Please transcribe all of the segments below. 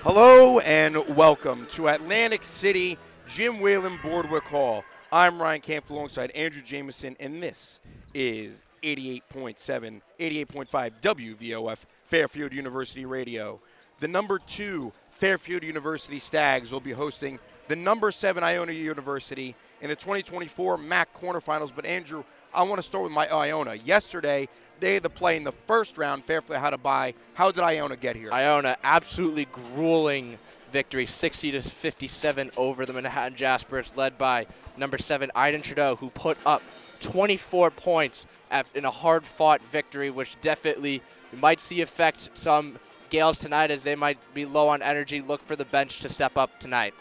Hello and welcome to Atlantic City Jim Whalen Boardwalk Hall. I'm Ryan Camp alongside Andrew Jameson, and this is 88.7, 88.5 WVOF Fairfield University Radio. The number 2 Fairfield University Stags will be hosting the number 7 Iona University in the 2024 MAAC quarterfinals. But Andrew, I want to start with my Iona. Yesterday, they had to play in the first round. Fairfield had a bye. How did Iona get here? Iona, absolutely grueling victory, 60-57 over the Manhattan Jaspers, led by number 7 Aiden Trudeau, who put up 24 points in a hard-fought victory, which definitely might see affect some Gales tonight as they might be low on energy. Look for the bench to step up tonight.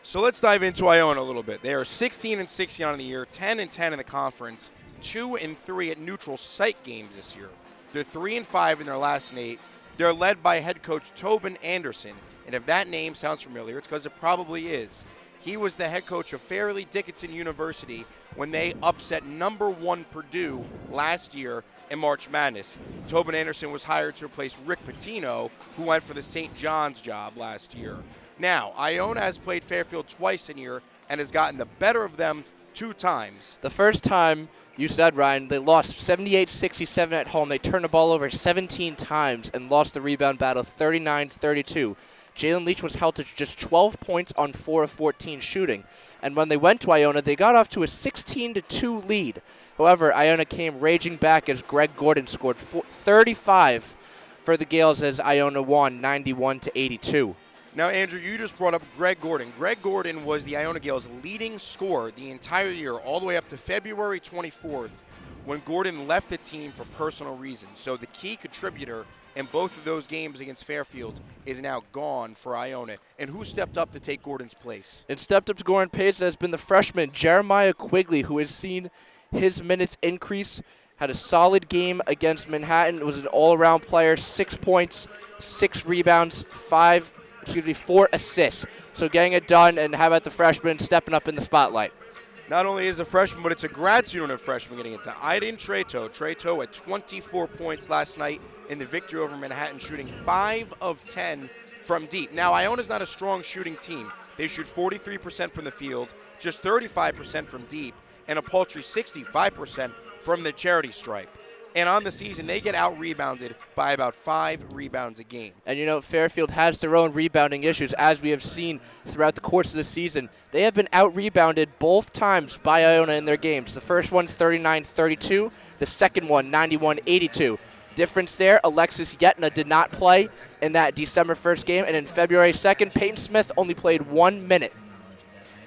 So let's dive into Iona a little bit. They are 16-16 on the year, 10-10 in the conference, 2-3 at neutral site games this year. They're 3-5 in their last 8. They're led by head coach Tobin Anderson, and if that name sounds familiar, it's because it probably is. He was the head coach of Fairleigh Dickinson University when they upset number 1 Purdue last year in March Madness. Tobin Anderson was hired to replace Rick Pitino, who went for the St. John's job last year. Now, Iona has played Fairfield twice in year and has gotten the better of them 2 times. The first time, you said, Ryan, they lost 78-67 at home. They turned the ball over 17 times and lost the rebound battle 39-32. Jalen Leach was held to just 12 points on 4 of 14 shooting. And when they went to Iona, they got off to a 16-2 lead. However, Iona came raging back as Greg Gordon scored 35 for the Gales as Iona won 91-82. Now, Andrew, you just brought up Greg Gordon. Greg Gordon was the Iona Gales' leading scorer the entire year, all the way up to February 24th, when Gordon left the team for personal reasons. So the key contributor in both of those games against Fairfield is now gone for Iona. And who stepped up to take Gordon's place? It stepped up to Gordon's place has been the freshman Jeremiah Quigley, who has seen his minutes increase. Had a solid game against Manhattan. Was an all-around player, 6 points, 6 rebounds, 4 assists. So getting it done, and how about the freshman stepping up in the spotlight? Not only is a freshman, but it's a grad student of freshman getting it done. Aiden Treto. Treto at 24 points last night in the victory over Manhattan, shooting 5 of 10 from deep. Now, Iona's not a strong shooting team. They shoot 43% from the field, just 35% from deep, and a paltry 65% from the charity stripe. And on the season, they get out-rebounded by about 5 rebounds a game. And, you know, Fairfield has their own rebounding issues, as we have seen throughout the course of the season. They have been out-rebounded both times by Iona in their games. The first one, 39-32. The second one, 91-82. Difference there, Alexis Yetna did not play in that December 1st game. And in February 2nd, Peyton Smith only played 1 minute.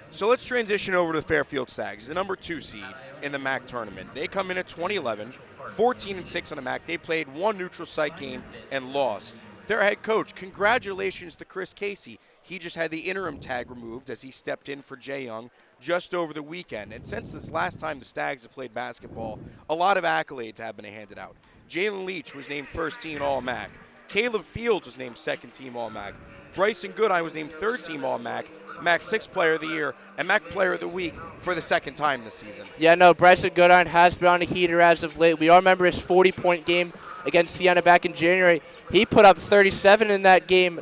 So let's transition over to the Fairfield Stags, the number 2 seed in the MAAC tournament. They come in at 2011, 14-6 on the MAAC. They played 1 neutral site game and lost. Their head coach, congratulations to Chris Casey. He just had the interim tag removed as he stepped in for Jay Young just over the weekend. And since this last time the Stags have played basketball, a lot of accolades have been handed out. Jalen Leach was named first team All-MAAC. Caleb Fields was named second team All-MAAC. Bryson Goodine was named third team All-MAAC. MAAC 6th Player of the Year, and MAAC Player of the Week for the second time this season. Yeah, no, Bryson Goodine has been on a heater as of late. We all remember his 40-point game against Siena back in January. He put up 37 in that game,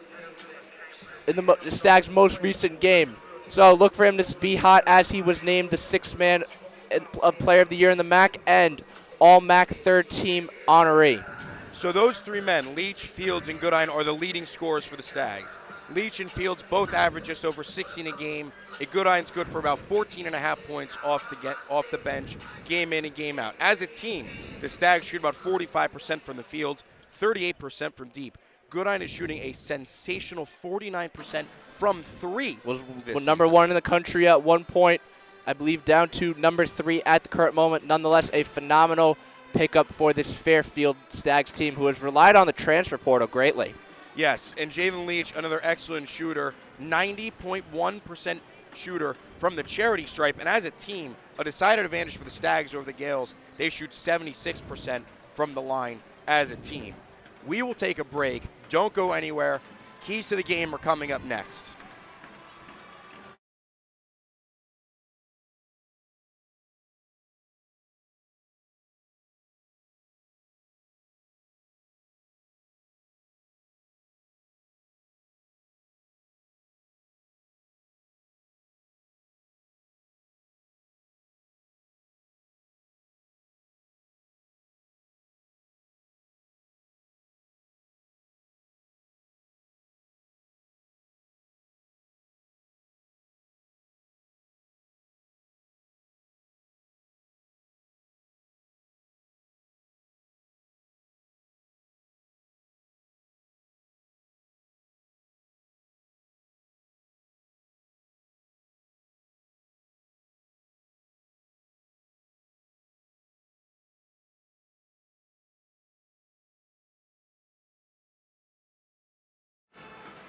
in the Stags' most recent game. So look for him to be hot as he was named the 6th man Player of the Year in the MAAC and All-MAAC third-team honoree. So those 3 men, Leach, Fields, and Goodine, are the leading scorers for the Stags. Leach and Fields both average just over 16 a game. Goodine's good for about 14.5 points off the bench, game in and game out. As a team, the Stags shoot about 45% from the field, 38% from deep. Goodine is shooting a sensational 49% from 3. Was number 1 in the country at one point, I believe down to number 3 at the current moment. Nonetheless, a phenomenal pickup for this Fairfield Stags team, who has relied on the transfer portal greatly. Yes, and Jalen Leach, another excellent shooter, 90.1% shooter from the charity stripe. And as a team, a decided advantage for the Stags over the Gales. They shoot 76% from the line as a team. We will take a break. Don't go anywhere. Keys to the game are coming up next.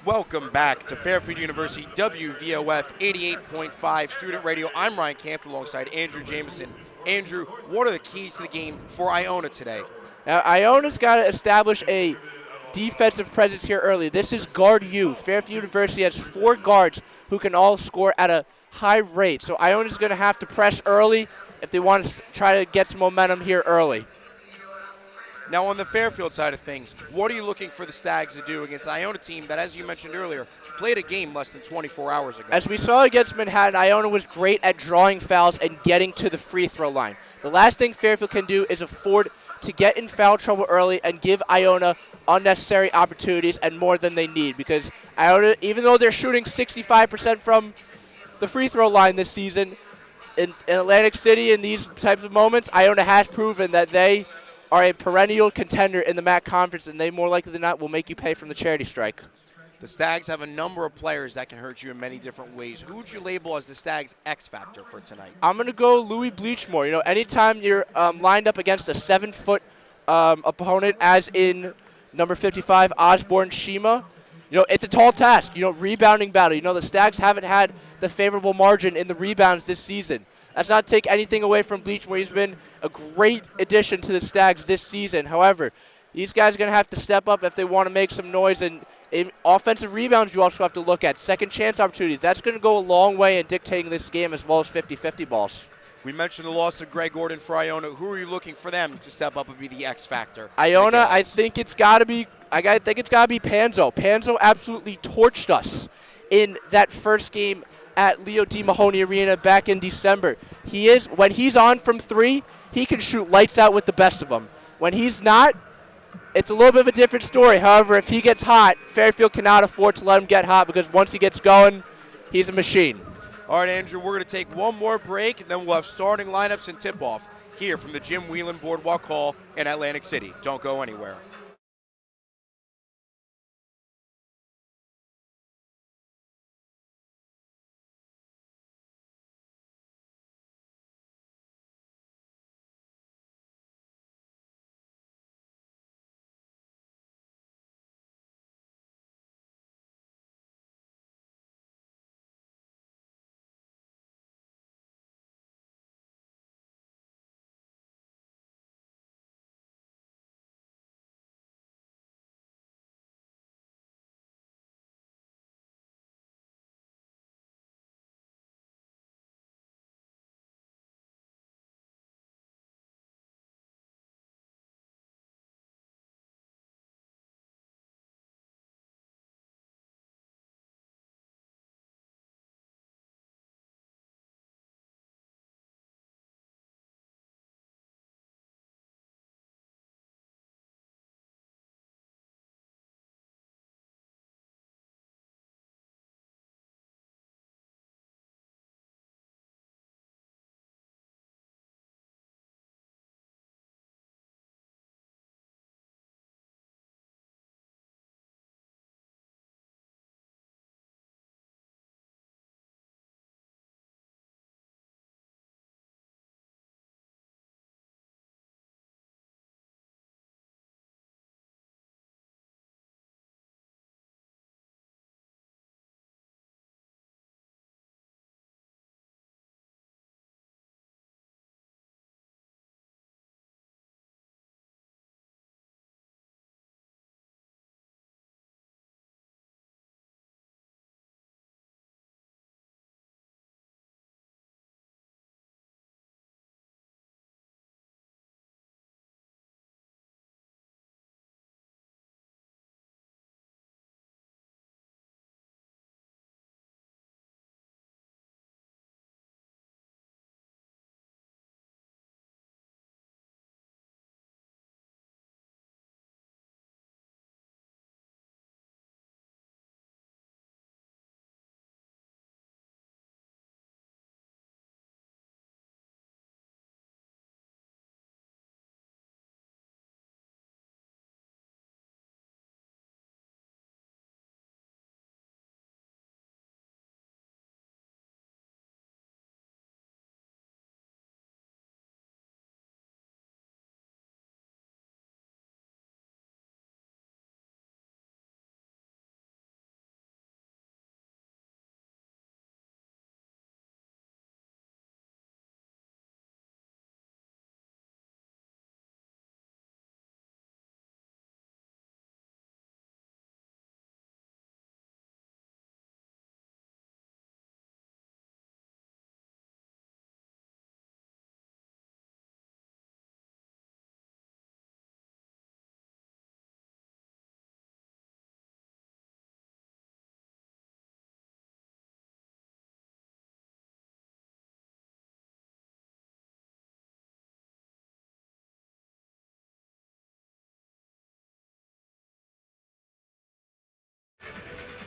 Welcome back to Fairfield University WVOF 88.5 Student Radio. I'm Ryan Canfield alongside Andrew Jameson. Andrew, what are the keys to the game for Iona today? Now, Iona's got to establish a defensive presence here early. This is guard U. Fairfield University has 4 guards who can all score at a high rate. So Iona's going to have to press early if they want to try to get some momentum here early. Now on the Fairfield side of things, what are you looking for the Stags to do against the Iona team that, as you mentioned earlier, played a game less than 24 hours ago? As we saw against Manhattan, Iona was great at drawing fouls and getting to the free throw line. The last thing Fairfield can do is afford to get in foul trouble early and give Iona unnecessary opportunities and more than they need, because Iona, even though they're shooting 65% from the free throw line this season, in Atlantic City in these types of moments, Iona has proven that they are a perennial contender in the MAAC conference, and they more likely than not will make you pay from the charity strike. The Stags have a number of players that can hurt you in many different ways. Who would you label as the Stags' X factor for tonight? I'm going to go Louis Bleachmore. You know, anytime you're lined up against a 7-foot opponent, as in number 55, Osborne Shima, you know, it's a tall task. You know, rebounding battle. You know, the Stags haven't had the favorable margin in the rebounds this season. That's not to take anything away from Bleachmore. He's been a great addition to the Stags this season. However, these guys are going to have to step up if they want to make some noise. And in offensive rebounds, you also have to look at second chance opportunities. That's going to go a long way in dictating this game, as well as 50-50 balls. We mentioned the loss of Greg Gordon for Iona. Who are you looking for them to step up and be the X factor? Iona, I think it's got to be Panzo. Panzo absolutely torched us in that first game at Leo D. Mahoney Arena back in December. When he's on from 3, he can shoot lights out with the best of them. When he's not, it's a little bit of a different story. However, if he gets hot, Fairfield cannot afford to let him get hot, because once he gets going, he's a machine. All right, Andrew, we're going to take one more break, and then we'll have starting lineups and tip-off here from the Jim Whelan Boardwalk Hall in Atlantic City. Don't go anywhere.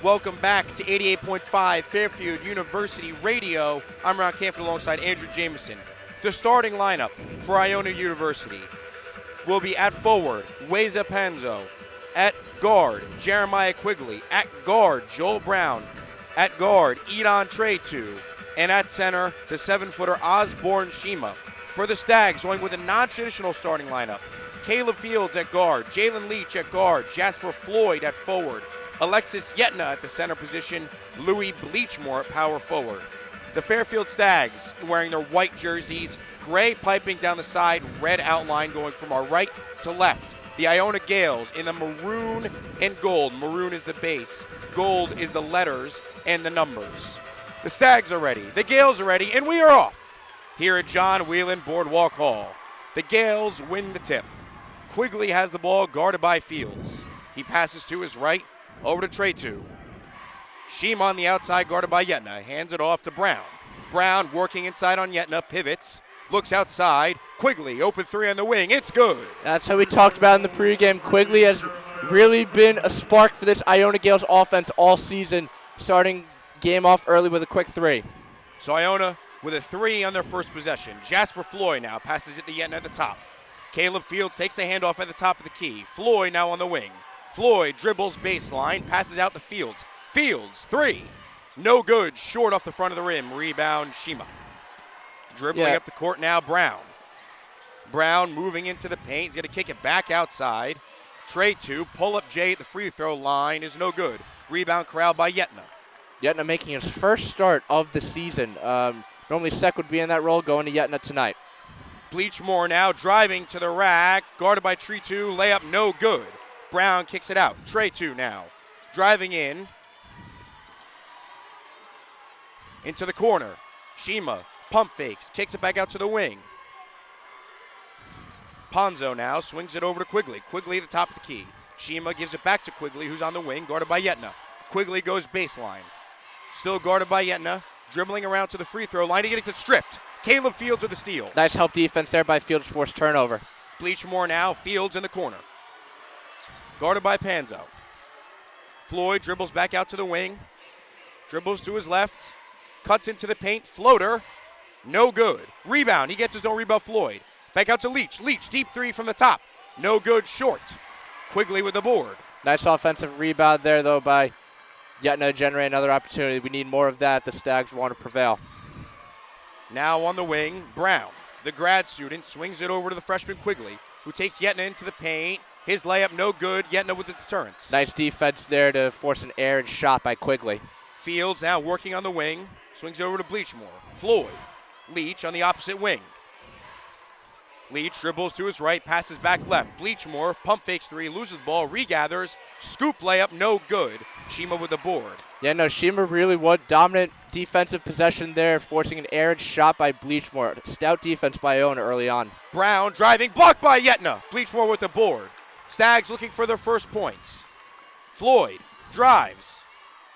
Welcome back to 88.5 Fairfield University Radio. I'm Ron Canfield alongside Andrew Jameson. The starting lineup for Iona University will be at forward, Weza Panzo. At guard, Jeremiah Quigley. At guard, Joel Brown. At guard, Edon Tretu. And at center, the 7-footer Osborne Shima. For the Stags, going with a non-traditional starting lineup. Caleb Fields at guard, Jalen Leach at guard, Jasper Floyd at forward, Alexis Yetna at the center position, Louis Bleachmore at power forward. The Fairfield Stags wearing their white jerseys, gray piping down the side, red outline going from our right to left. The Iona Gales in the maroon and gold. Maroon is the base, gold is the letters and the numbers. The Stags are ready, the Gales are ready, and we are off here at John Whelan Boardwalk Hall. The Gales win the tip. Quigley has the ball guarded by Fields. He passes to his right, over to Tretu. Shima on the outside guarded by Yetna. Hands it off to Brown. Brown working inside on Yetna, pivots, looks outside. Quigley, open three on the wing. It's good. That's how we talked about in the pregame. Quigley has really been a spark for this Iona Gales offense all season, starting game off early with a quick three. So Iona with a three on their first possession. Jasper Floyd now passes it to Yetna at the top. Caleb Fields takes the handoff at the top of the key. Floyd now on the wing. Floyd dribbles baseline, passes out to Fields. Fields, three. No good, short off the front of the rim. Rebound, Shima. Dribbling up the court now, Brown. Brown moving into the paint. He's going to kick it back outside. Tretu, pull-up J at the free throw line is no good. Rebound corralled by Yetna. Yetna making his first start of the season. Normally Sek would be in that role, going to Yetna tonight. Bleachmore now driving to the rack, guarded by Tretu, layup no good. Brown kicks it out. Tretu now driving in into the corner. Shima pump fakes, kicks it back out to the wing. Ponzo now swings it over to Quigley. Quigley at the top of the key. Shima gives it back to Quigley, who's on the wing, guarded by Yetna. Quigley goes baseline. Still guarded by Yetna, dribbling around to the free throw line to get it stripped. Caleb Fields with the steal. Nice help defense there by Fields, forced turnover. Bleachmore now, Fields in the corner. Guarded by Panzo. Floyd dribbles back out to the wing. Dribbles to his left. Cuts into the paint. Floater. No good. Rebound. He gets his own rebound, Floyd. Back out to Leach. Leach, deep three from the top. No good, short. Quigley with the board. Nice offensive rebound there, though, by Yetna to generate another opportunity. We need more of that if the Stags want to prevail. Now on the wing, Brown, the grad student, swings it over to the freshman Quigley, who takes Yetna into the paint. His layup no good. Yetna with the deterrence. Nice defense there to force an errant shot by Quigley. Fields now working on the wing. Swings over to Bleachmore. Floyd. Leach on the opposite wing. Leach dribbles to his right, passes back left. Bleachmore pump fakes three, loses the ball, regathers. Scoop layup no good. Shima with the board. Yeah, no, Shima really was dominant defensive possession there, forcing an errant shot by Bleachmore. Stout defense by Iona early on. Brown driving, blocked by Yetna. Bleachmore with the board. Stags looking for their first points. Floyd drives.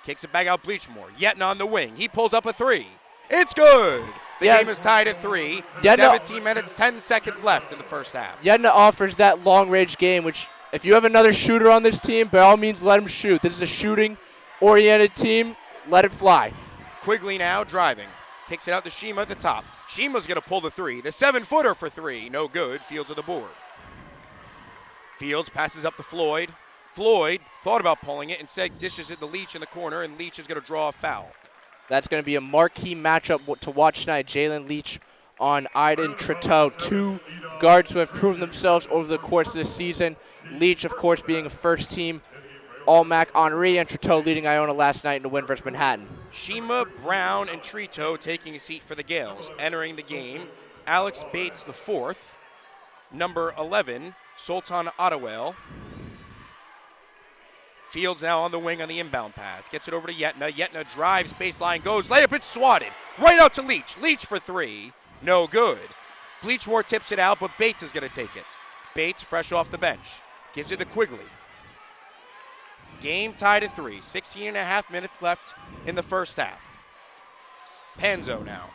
Kicks it back out Bleachmore. Yetna on the wing. He pulls up a three. It's good. The game is tied at 3. 17 minutes, 10 seconds left in the first half. Yetna offers that long-range game, which if you have another shooter on this team, by all means let him shoot. This is a shooting-oriented team. Let it fly. Quigley now driving. Kicks it out to Shima at the top. Shima's going to pull the three. The 7-footer for three. No good. Fields with the board. Fields passes up to Floyd. Floyd thought about pulling it, instead dishes it to Leach in the corner, and Leach is going to draw a foul. That's going to be a marquee matchup to watch tonight. Jalen Leach on Iden Triteau, two guards who have proven themselves over the course of this season. Leach, of course, being a first-team All-MAAC Henri, and Triteau leading Iona last night in the win versus Manhattan. Shima, Brown, and Triteau taking a seat for the Gales. Entering the game, Alex Bates the fourth, number 11, Sultan Ottawell. Fields now on the wing on the inbound pass. Gets it over to Yetna. Yetna drives, baseline goes. Layup, it's swatted. Right out to Leach. Leach for three. No good. Bleachmore tips it out, but Bates is going to take it. Bates fresh off the bench. Gives it to Quigley. Game tied at 3. 16 and a half minutes left in the first half. Panzo now.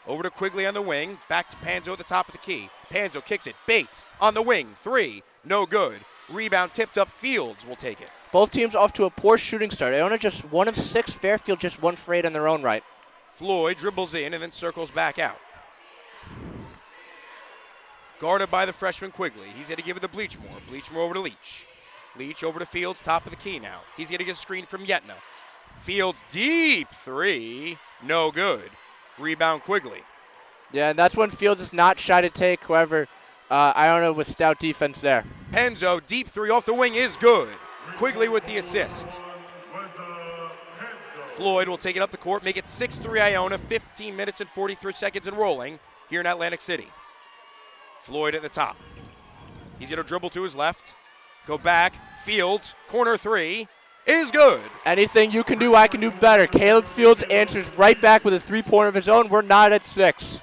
Over to Quigley on the wing. Back to Panzo at the top of the key. Panzo kicks it. Bates on the wing. Three. No good. Rebound tipped up. Fields will take it. Both teams off to a poor shooting start. Iona just 1 of 6. Fairfield just 1 for 8 in their own right. Floyd dribbles in and then circles back out. Guarded by the freshman Quigley. He's going to give it to Bleachmore. Bleachmore over to Leach. Leach over to Fields, top of the key now. He's going to get a screen from Yetna. Fields deep 3. No good. Rebound Quigley. Yeah, and that's when Fields is not shy to take. However, Iona with stout defense there. Penzo, deep 3 off the wing is good. Quigley with the assist. Floyd will take it up the court, make it 6-3 Iona, 15 minutes and 43 seconds and rolling here in Atlantic City. Floyd at the top. He's going to dribble to his left, go back, Fields, corner 3, is good. Anything you can do, I can do better. Caleb Fields answers right back with a 3-pointer of his own. We're not at 6.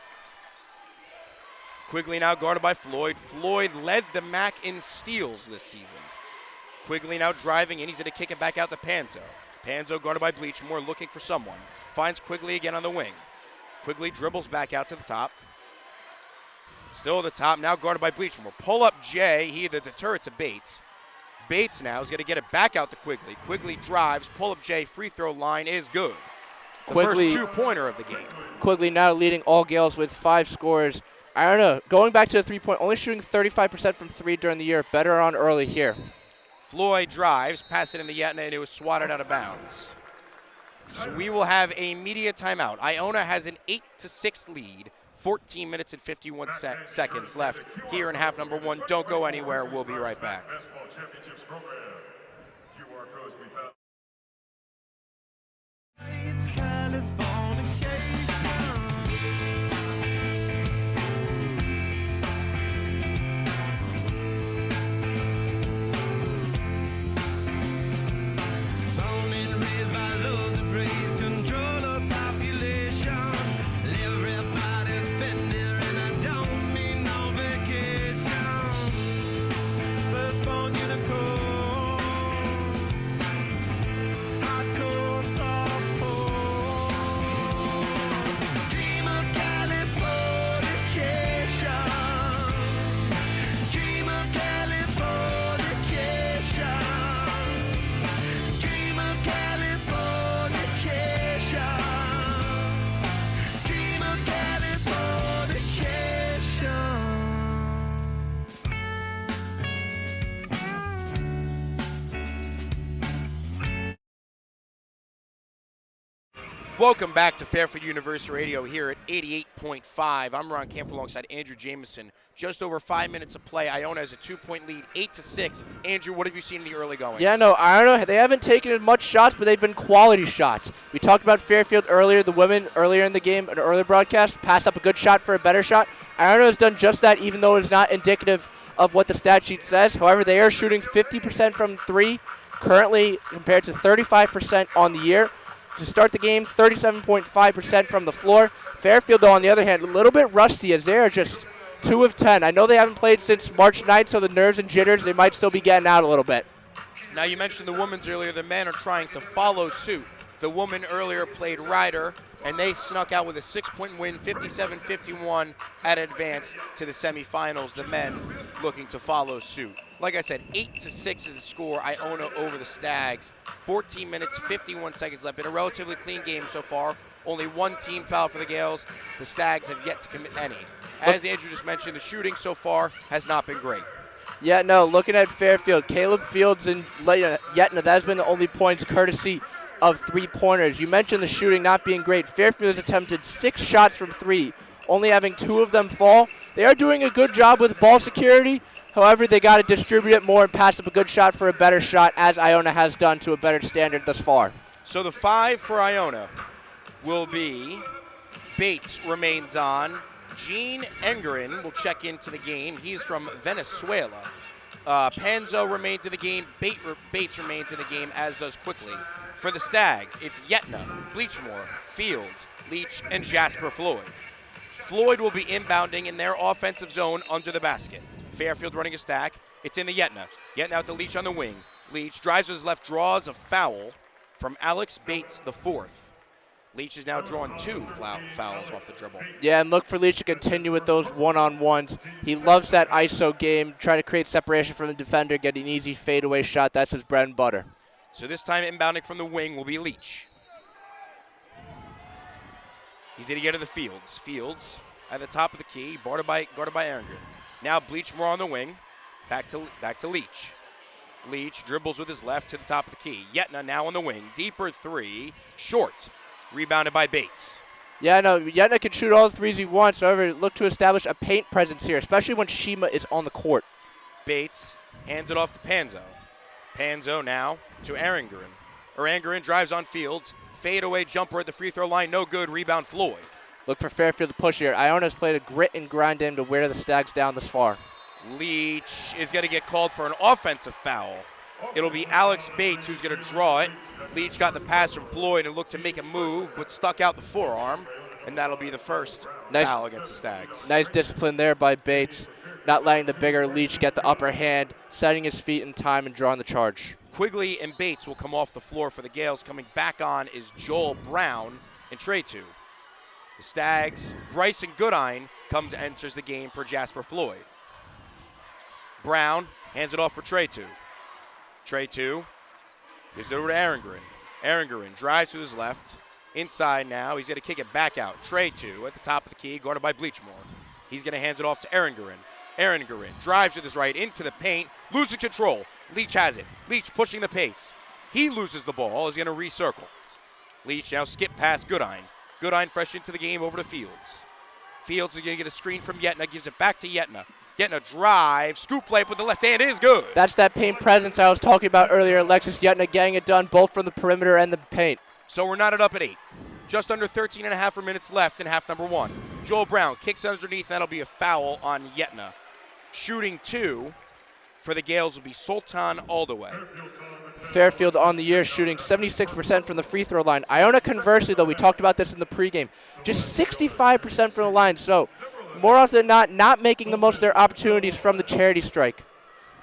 Quigley now guarded by Floyd. Floyd led the MAAC in steals this season. Quigley now driving in. He's going to kick it back out to Panzo. Panzo guarded by Bleachmore, looking for someone. Finds Quigley again on the wing. Quigley dribbles back out to the top. Still at the top, now guarded by Bleachmore. Pull up Jay. He either deter it to Bates. Bates now is going to get it back out to Quigley. Quigley drives. Pull up Jay. Free throw line is good. The Quigley, first 2-pointer of the game. Quigley now leading all Gales with 5 scores. Iona going back to the 3-point, only shooting 35% from 3 during the year. Better on early here. Floyd drives, pass it in the Yetna, and it was swatted out of bounds. So we will have a media timeout. Iona has an 8-6 lead. 14 minutes and 51 seconds left here in half number 1. Don't go anywhere. We'll be right back. Welcome back to Fairfield University Radio here at 88.5. I'm Ron Camp alongside Andrew Jameson. Just over 5 minutes of play. Iona has a 2-point lead, 8-6. Andrew, what have you seen in the early goings? Yeah, no, Iona, they haven't taken much shots, but they've been quality shots. We talked about Fairfield earlier, the women earlier in the game, an earlier broadcast, pass up a good shot for a better shot. Iona has done just that, even though it's not indicative of what the stat sheet says. However, they are shooting 50% from 3 currently compared to 35% on the year. To start the game, 37.5% from the floor. Fairfield, though, on the other hand, a little bit rusty as they are just 2 of 10. I know they haven't played since March 9th, so the nerves and jitters, they might still be getting out a little bit. Now, you mentioned the women's earlier. The men are trying to follow suit. The woman earlier played Ryder, and they snuck out with a 6-point win, 57-51 at advance to the semifinals. The men looking to follow suit. Like I said, 8-6 is the score. Iona over the Stags. 14 minutes, 51 seconds left. Been a relatively clean game so far. Only one team fouled for the Gales. The Stags have yet to commit any. As Andrew just mentioned, the shooting so far has not been great. Yeah, no, looking at Fairfield, Caleb Fields and Yetna, that has been the only points courtesy of 3-pointers. You mentioned the shooting not being great. Fairfield has attempted 6 shots from 3, only having 2 of them fall. They are doing a good job with ball security. However, they got to distribute it more and pass up a good shot for a better shot, as Iona has done to a better standard thus far. So the 5 for Iona will be Bates remains on. Gene Engerin will check into the game. He's from Venezuela. Panzo remains in the game. Bates remains in the game, as does Quigley. For the Stags, it's Yetna, Bleachmore, Fields, Leach, and Jasper Floyd. Floyd will be inbounding in their offensive zone under the basket. Fairfield running a stack. It's in the Yetna. Yetna out to Leach on the wing. Leach drives with his left, draws a foul from Alex Bates, the 4th. Leach is now drawing 2 fouls off the dribble. Yeah, and look for Leach to continue with those one-on-ones. He loves that ISO game, try to create separation from the defender, get an easy fadeaway shot. That's his bread and butter. So this time inbounding from the wing will be Leach. He's going to get to the Fields. Fields at the top of the key, guarded by Erringer. Now Bleachmore on the wing, back to Leach. Leach dribbles with his left to the top of the key. Yetna now on the wing, deeper three, short, rebounded by Bates. Yeah, no, Yetna can shoot all the threes he wants. However, look to establish a paint presence here, especially when Shima is on the court. Bates hands it off to Panzo. Panzo now to Erringeren. Erringeren drives on Fields. Fadeaway jumper at the free throw line, no good. Rebound Floyd. Look for Fairfield to push here. Iona's played a grit and grind in to wear the Stags down this far. Leach is going to get called for an offensive foul. It'll be Alex Bates who's going to draw it. Leach got the pass from Floyd and looked to make a move, but stuck out the forearm, and that'll be the first foul against the Stags. Nice discipline there by Bates, not letting the bigger Leach get the upper hand, setting his feet in time and drawing the charge. Quigley and Bates will come off the floor for the Gales. Coming back on is Joel Brown and Trey Two. The Stags, Bryson Goodine enters the game for Jasper Floyd. Brown hands it off for Trey Two. Trey Two gives it over to Erringeren. Erringeren drives to his left. Inside now, he's going to kick it back out. Trey Two at the top of the key, guarded by Bleachmore. He's going to hand it off to Erringeren. Erringeren drives with his right into the paint, losing control. Leach has it. Leach pushing the pace. He loses the ball, is going to recircle. Leach now skip past Goodine. Goodine fresh into the game over to Fields. Fields is going to get a screen from Yetna, gives it back to Yetna. Yetna drive, scoop layup with the left hand is good. That's that paint presence I was talking about earlier. Alexis Yetna getting it done both from the perimeter and the paint. So we're knotted up at 8. Just under 13 and a half minutes left in half number 1. Joel Brown kicks underneath, that'll be a foul on Yetna. Shooting 2 for the Gales will be Sultan Aldaway. Fairfield on the year shooting 76% from the free throw line. Iona conversely, though, we talked about this in the pregame, just 65% from the line. So more often than not making the most of their opportunities from the charity strike.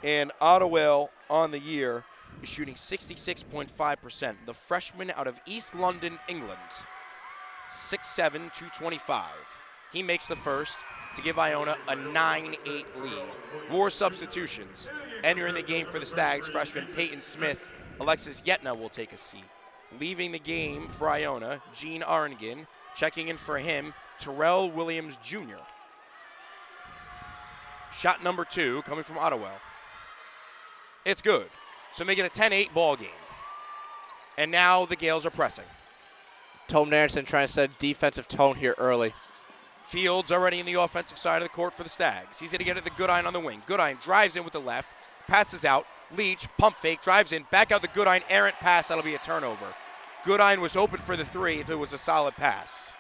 And Ottawell on the year is shooting 66.5%. The freshman out of East London, England. 6'7", 225. He makes the first to give Iona a 9-8 lead. More substitutions. Entering the game for the Stags, freshman Peyton Smith. Alexis Yetna will take a seat. Leaving the game for Iona, Gene Arangan. Checking in for him, Terrell Williams Jr. Shot number 2 coming from Ottawell. It's good. So make it a 10-8 ball game. And now the Gales are pressing. Tom Narenson trying to set a defensive tone here early. Fields already in the offensive side of the court for the Stags. He's going to get it to Goodine on the wing. Goodine drives in with the left, passes out. Leach, pump fake, drives in, back out the Goodine, errant pass. That'll be a turnover. Goodine was open for the 3 if it was a solid pass.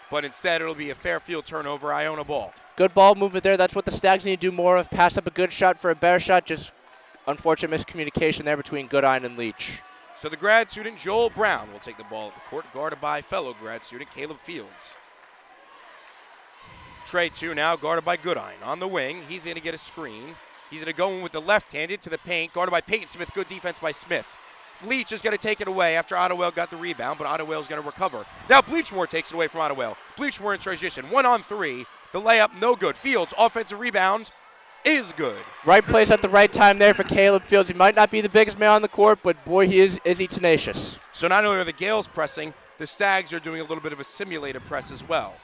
But instead, it'll be a Fairfield turnover, Iona ball. Good ball movement there. That's what the Stags need to do more of. Pass up a good shot for a better shot. Just unfortunate miscommunication there between Goodine and Leach. So the grad student, Joel Brown, will take the ball at the court, guarded by fellow grad student, Caleb Fields. Trey Two now guarded by Goodine. On the wing, he's going to get a screen. He's going to go in with the left-hand into the paint, guarded by Peyton Smith. Good defense by Smith. Leach is going to take it away after Ottawell got the rebound, but Ottawell is going to recover. Now Bleachmore takes it away from Ottawell. Bleachmore in transition. 1-on-3. The layup, no good. Fields, offensive rebound, is good. Right place at the right time there for Caleb Fields. He might not be the biggest man on the court, but boy, is he tenacious. So not only are the Gales pressing, the Stags are doing a little bit of a simulated press as well.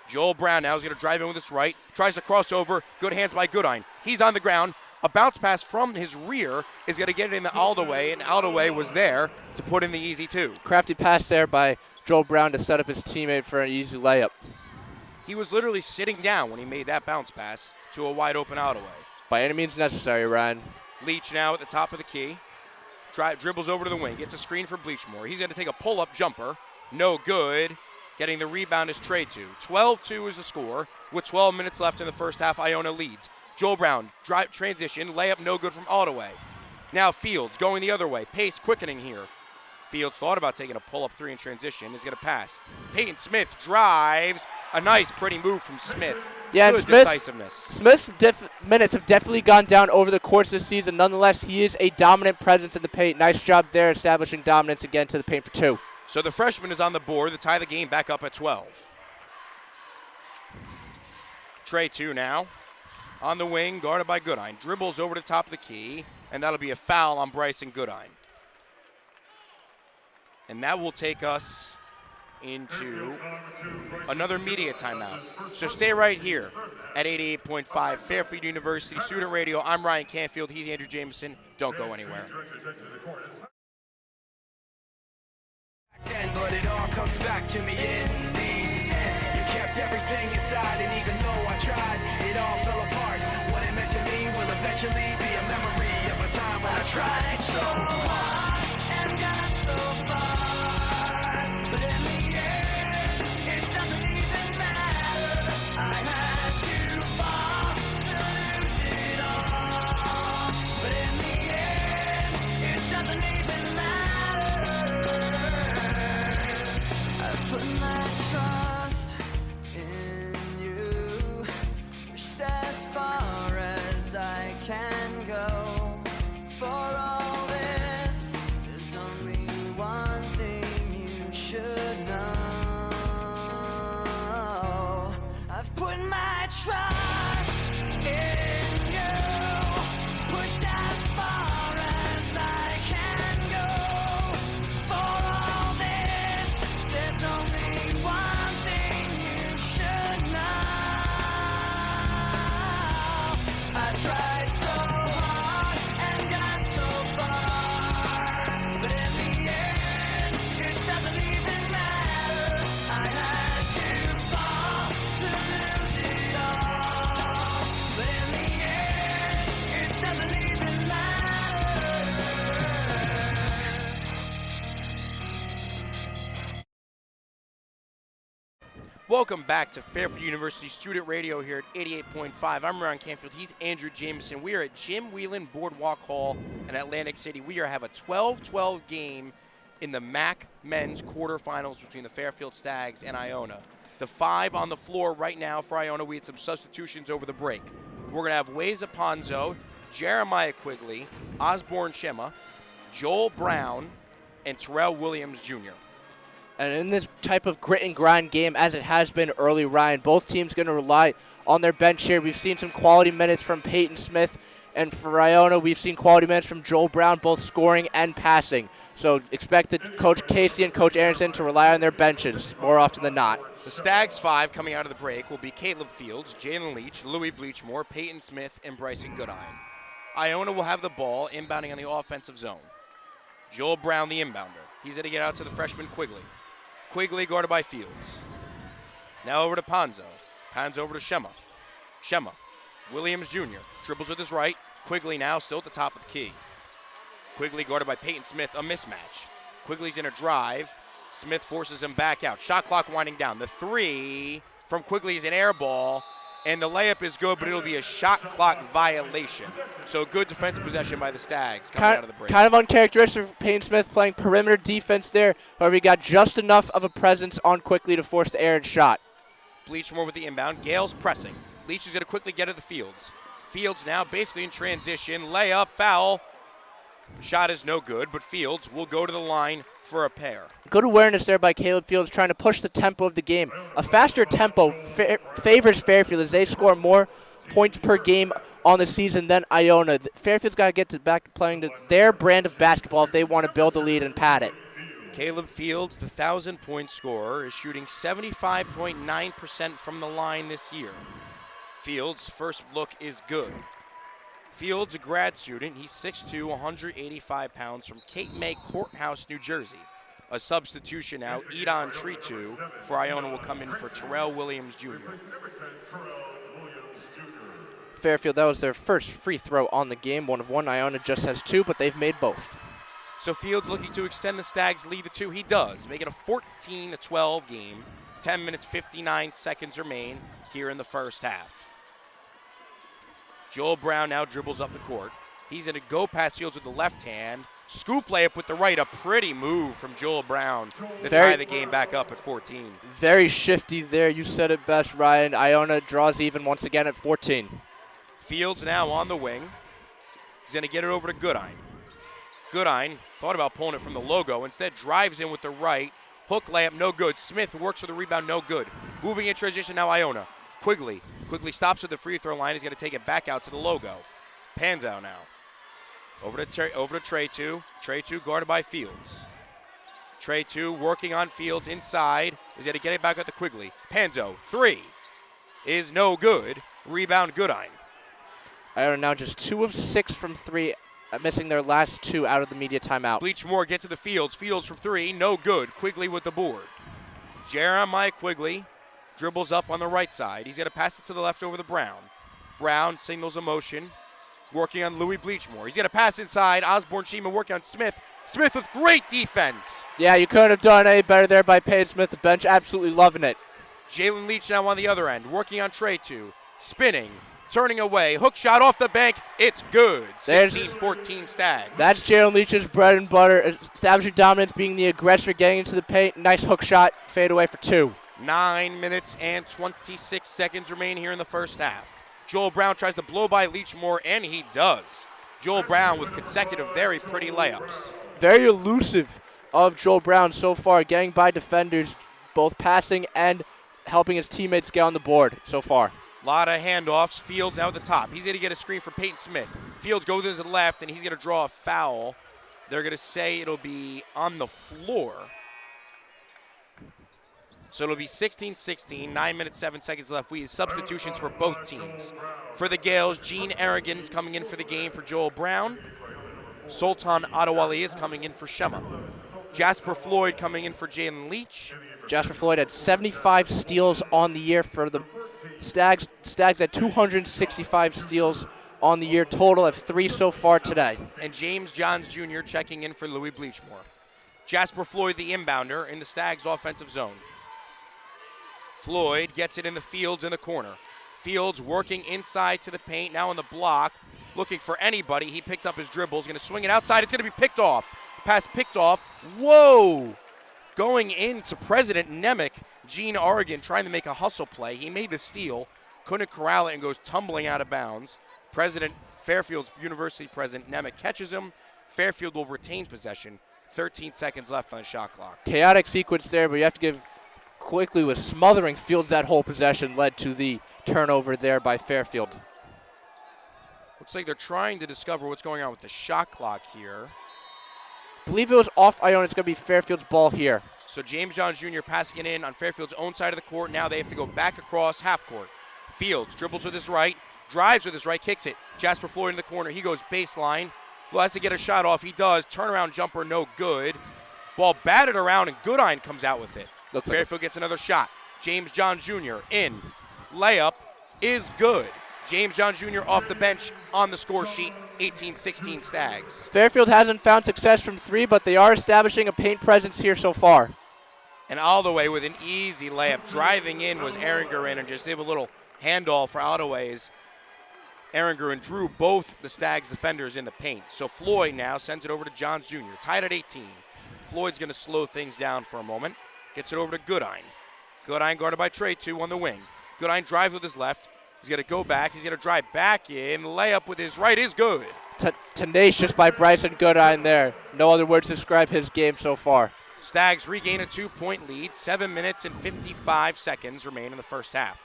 Joel Brown now is going to drive in with his right, tries to cross over, good hands by Goodine. He's on the ground. A bounce pass from his rear is going to get it in the Aldaway, and Aldaway was there to put in the easy 2. Crafty pass there by Joel Brown to set up his teammate for an easy layup. He was literally sitting down when he made that bounce pass to a wide open Aldaway. By any means necessary, Ryan. Leach now at the top of the key. Dribbles over to the wing, gets a screen for Bleachmore. He's going to take a pull-up jumper. No good. Getting the rebound is Trey Two. 12-2 is the score. With 12 minutes left in the first half, Iona leads. Joel Brown, drive transition, layup no good from Aldaway. Now Fields going the other way. Pace quickening here. Fields thought about taking a pull-up 3 in transition. Is going to pass. Peyton Smith drives. A nice, pretty move from Smith. Yeah, good and Smith, decisiveness. Smith's minutes have definitely gone down over the course of the season. Nonetheless, he is a dominant presence in the paint. Nice job there establishing dominance again to the paint for 2. So the freshman is on the board to tie the game back up at 12. Trey Two now. On the wing, guarded by Goodine. Dribbles over the top of the key, and that'll be a foul on Bryson Goodine. And that will take us into another media timeout. So stay right here at 88.5 Fairfield University Student Radio. I'm Ryan Canfield. He's Andrew Jameson. Don't go anywhere. But it all comes back to me in the end. You kept everything inside, and even though I tried, it all fell apart. What it meant to me will eventually be a memory of a time when I tried so hard and got so far. But in the end, it doesn't even matter. I had to fall to lose it all. But in the end, it doesn't even matter. Put my trust in you, pushed as far as I can go. For all this, there's only one thing you should know. I've put my trust in you, pushed as far as I can go. For all this, there's only one thing you should know. I tried so hard and got so far, but in the end, it doesn't even matter. I had to fall to lose it all, but in the end, it doesn't even matter. Welcome back to Fairfield University Student Radio here at 88.5. I'm Ryan Canfield. He's Andrew Jameson. We are at Jim Whelan Boardwalk Hall in Atlantic City. We have a 12-12 game in the MAAC men's quarterfinals between the Fairfield Stags and Iona. The 5 on the floor right now for Iona. We had some substitutions over the break. We're going to have Weza Ponzo, Jeremiah Quigley, Osborne Shema, Joel Brown, and Terrell Williams Jr. And in this type of grit and grind game, as it has been early, Ryan, both teams going to rely on their bench here. We've seen some quality minutes from Peyton Smith, and for Iona, we've seen quality minutes from Joel Brown, both scoring and passing. So expect that Coach Casey and Coach Aronson to rely on their benches more often than not. The Stags 5 coming out of the break will be Caleb Fields, Jalen Leach, Louis Bleachmore, Peyton Smith, and Bryson Goodine. Iona will have the ball inbounding on the offensive zone. Joel Brown, the inbounder. He's going to get out to the freshman Quigley. Quigley guarded by Fields. Now over to Ponzo. Ponzo over to Shema. Shema. Williams Jr. dribbles with his right. Quigley now still at the top of the key. Quigley guarded by Peyton Smith, a mismatch. Quigley's in a drive. Smith forces him back out. Shot clock winding down. The 3 from Quigley is an air ball, and the layup is good, but it'll be a shot clock violation. So good defensive possession by the Stags coming out of the break. Kind of uncharacteristic of Payne Smith playing perimeter defense there. However, he got just enough of a presence on Quigley to force the errant shot. Bleachmore with the inbound. Gale's pressing. Leach is going to quickly get to the Fields. Fields now basically in transition. Layup, foul. Shot is no good, but Fields will go to the line for a pair. Good awareness there by Caleb Fields, trying to push the tempo of the game. A faster tempo favors Fairfield as they score more points per game on the season than Iona. Fairfield's got to get back playing to their brand of basketball if they want to build the lead and pad it. Caleb Fields, the 1,000-point scorer, is shooting 75.9% from the line this year. Fields' first look is good. Fields, a grad student. He's 6'2", 185 pounds from Cape May Courthouse, New Jersey. A substitution now, Edon Tritu for Iona will come in for Terrell Williams Jr. Fairfield, that was their first free throw on the game. 1 of 1. Iona just has 2, but they've made both. So Fields looking to extend the Stags' lead to 2. He does, making a 14-12 game. 10 minutes, 59 seconds remain here in the first half. Joel Brown now dribbles up the court. He's going to go past Fields with the left hand. Scoop layup with the right. A pretty move from Joel Brown to tie the game back up at 14. Very shifty there. You said it best, Ryan. Iona draws even once again at 14. Fields now on the wing. He's going to get it over to Goodine. Goodine thought about pulling it from the logo. Instead drives in with the right. Hook layup, no good. Smith works for the rebound, no good. Moving in transition now, Iona. Quigley stops at the free throw line. He's going to take it back out to the logo. Panzow now. Over to Trey 2. Trey 2 guarded by Fields. Trey 2 working on Fields inside. Is going to get it back out to Quigley. Panzo, 3 is no good. Rebound, Goodine. Iona now just 2 of 6 from 3, missing their last 2 out of the media timeout. Bleachmore gets to the Fields. Fields from 3, no good. Quigley with the board. Jeremiah Quigley dribbles up on the right side. He's going to pass it to the left over to Brown. Brown signals a motion, working on Louis Bleachmore. He's going to pass inside. Osborne Shima working on Smith. Smith with great defense. Yeah, you couldn't have done any better there by Payne Smith. The bench absolutely loving it. Jalen Leach now on the other end, working on Trey 2. Spinning, turning away. Hook shot off the bank. It's good. 16-14 Stags. That's Jalen Leach's bread and butter. Establishing dominance, being the aggressor, getting into the paint. Nice hook shot. Fade away for 2. 9 minutes and 26 seconds remain here in the first half. Joel Brown tries to blow by Leachmore, and he does. Joel Brown with consecutive very pretty layups. Very elusive of Joel Brown so far, getting by defenders, both passing and helping his teammates get on the board so far. A lot of handoffs. Fields out the top. He's going to get a screen for Peyton Smith. Fields goes to the left, and he's going to draw a foul. They're going to say it'll be on the floor. So it'll be 16-16, 9 minutes, 7 seconds left. We have substitutions for both teams. For the Gales, Gene Arrogans coming in for the game for Joel Brown. Sultan Adewale is coming in for Shema. Jasper Floyd coming in for Jalen Leach. Jasper Floyd had 75 steals on the year for the Stags. Stags had 265 steals on the year. Total of 3 so far today. And James Johns Jr. checking in for Louis Bleachmore. Jasper Floyd, the inbounder, in the Stags' offensive zone. Floyd gets it in the Fields in the corner. Fields working inside to the paint, now on the block, looking for anybody. He picked up his dribble. He's going to swing it outside. It's going to be picked off. Pass picked off. Whoa! Going into President Nemec, Gene Oregon trying to make a hustle play. He made the steal, couldn't corral it, and goes tumbling out of bounds. Fairfield's University President Nemec catches him. Fairfield will retain possession. 13 seconds left on the shot clock. Chaotic sequence there, but you have to give Quickly with smothering Fields that whole possession led to the turnover there by Fairfield. Looks like they're trying to discover what's going on with the shot clock here. I believe it was off Iona. It's going to be Fairfield's ball here. So James Johns Jr. passing it in on Fairfield's own side of the court. Now they have to go back across half court. Fields dribbles with his right, drives with his right, kicks it. Jasper Floyd in the corner. He goes baseline. Well, has to get a shot off. He does. Turnaround jumper, no good. Ball batted around, and Goodine comes out with it. Fairfield gets another shot. James Johns Jr. in. Layup is good. James Johns Jr. off the bench on the score sheet, 18-16 Stags. Fairfield hasn't found success from 3, but they are establishing a paint presence here so far. And all the way with an easy layup. Driving in was Ehringer in, and just gave a little handoff for Ottaways. Ehringer and drew both the Stags defenders in the paint. So Floyd now sends it over to Johns Jr., tied at 18. Floyd's going to slow things down for a moment. Gets it over to Goodine. Goodine guarded by Trey 2 on the wing. Goodine drives with his left. He's going to go back. He's going to drive back in. Layup with his right is good. Tenacious by Bryson Goodine there. No other words to describe his game so far. Stags regain a 2-point lead. 7 minutes and 55 seconds remain in the first half.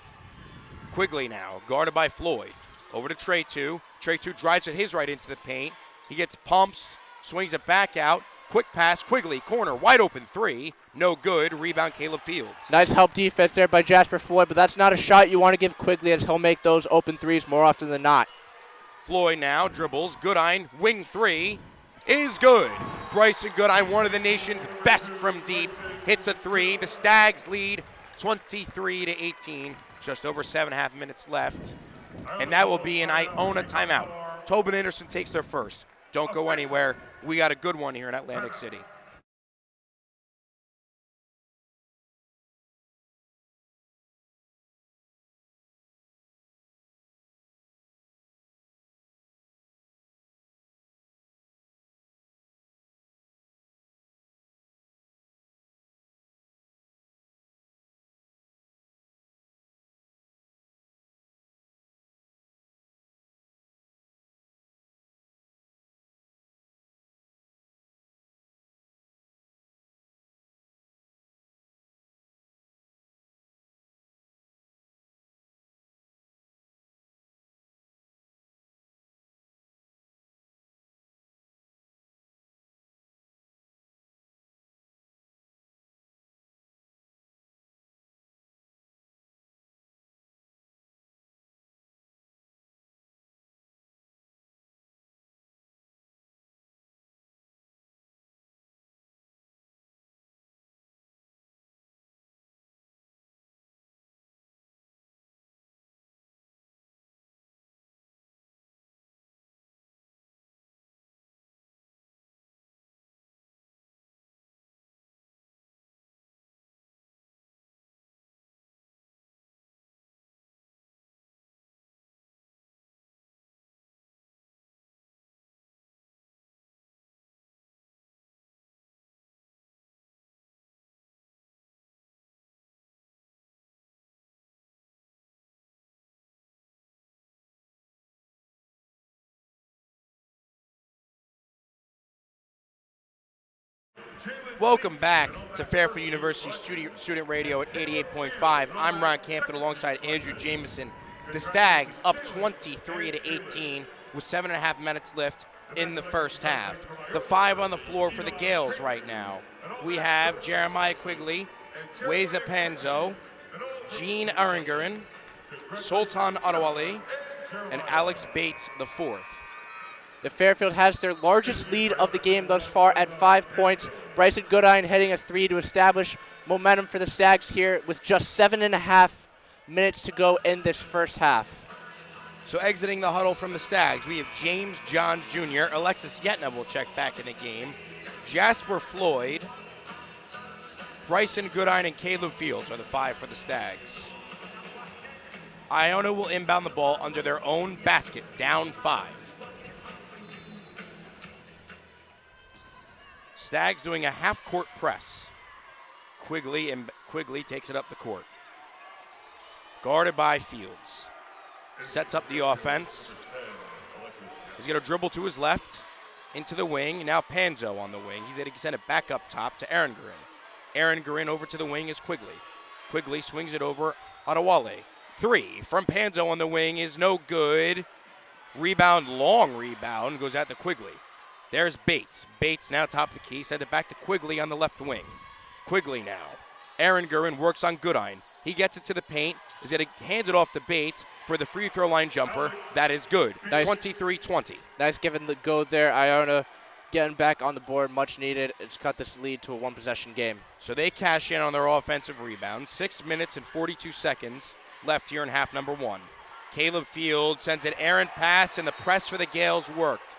Quigley now, guarded by Floyd. Over to Trey 2. Trey 2 drives with his right into the paint. He gets pumps, swings it back out. Quick pass, Quigley, corner, wide open 3. No good. Rebound, Caleb Fields. Nice help defense there by Jasper Floyd, but that's not a shot you want to give Quigley, as he'll make those open 3s more often than not. Floyd now dribbles. Goodine, wing 3 is good. Bryson Goodine, one of the nation's best from deep, hits a 3. The Stags lead 23-18. Just over 7.5 minutes left. And that will be an Iona timeout. Tobin Anderson takes their first. Don't go anywhere. We got a good one here in Atlantic City. Welcome back to Fairfield University Student Radio at 88.5. I'm Ron Canfield alongside Andrew Jameson. The Stags up 23-18 with 7.5 minutes left in the first half. The 5 on the floor for the Gales right now. We have Jeremiah Quigley, Weza Panzo, Gene Aranguren, Sultan Adewale, and Alex Bates IV. The Fairfield has their largest lead of the game thus far at 5 points. Bryson Goodine heading a 3 to establish momentum for the Stags here with just 7.5 minutes to go in this first half. So exiting the huddle from the Stags, we have James Johns Jr., Alexis Yetna will check back in the game, Jasper Floyd, Bryson Goodine, and Caleb Fields are the 5 for the Stags. Iona will inbound the ball under their own basket, down 5. Stags doing a half-court press. Quigley takes it up the court. Guarded by Fields. Sets up the offense. He's going to dribble to his left, into the wing. Now Panzo on the wing. He's going to send it back up top to Aranguren. Aranguren over to the wing is Quigley. Quigley swings it over Adewale. 3 from Panzo on the wing is no good. Rebound, long rebound, goes out to Quigley. There's Bates. Bates now top of the key. Send it back to Quigley on the left wing. Quigley now. Aranguren works on Goodine. He gets it to the paint. He's going to hand it off to Bates for the free throw line jumper. That is good. Nice. 23-20. Nice giving the go there. Iona getting back on the board, much needed. It's cut this lead to a one-possession game. So they cash in on their offensive rebound. 6 minutes and 42 seconds left here in half number 1. Caleb Field sends an errant pass, and the press for the Gales worked.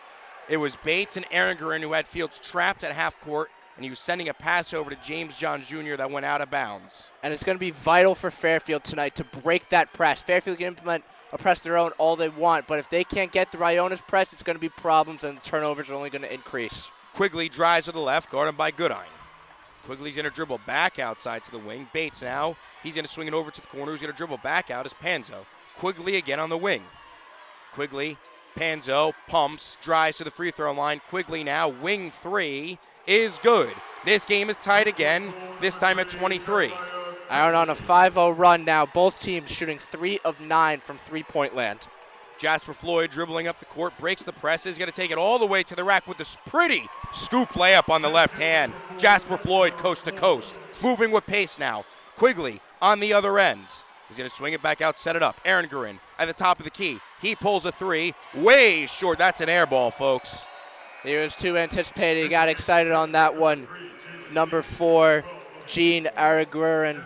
It was Bates and Aranguren who had Fields trapped at half court, and he was sending a pass over to James Johns Jr. that went out of bounds. And it's going to be vital for Fairfield tonight to break that press. Fairfield can implement a press their own all they want, but if they can't get through Iona's press, it's going to be problems, and the turnovers are only going to increase. Quigley drives to the left, guarded by Goodine. Quigley's going to dribble back outside to the wing. Bates now, he's going to swing it over to the corner. Who's going to dribble back out is Panzo. Quigley again on the wing. Quigley, Panzo pumps, drives to the free throw line. Quigley now, wing 3 is good. This game is tied again, this time at 23. Iona on a 5-0 run now. Both teams shooting 3 of 9 from three-point land. Jasper Floyd dribbling up the court, breaks the press, is going to take it all the way to the rack with this pretty scoop layup on the left hand. Jasper Floyd coast to coast, moving with pace now. Quigley on the other end. He's going to swing it back out, set it up. Aranguren at the top of the key. He pulls a 3, way short. That's an air ball, folks. He was too anticipated. He got excited on that one. Number 4, Gene Aranguren.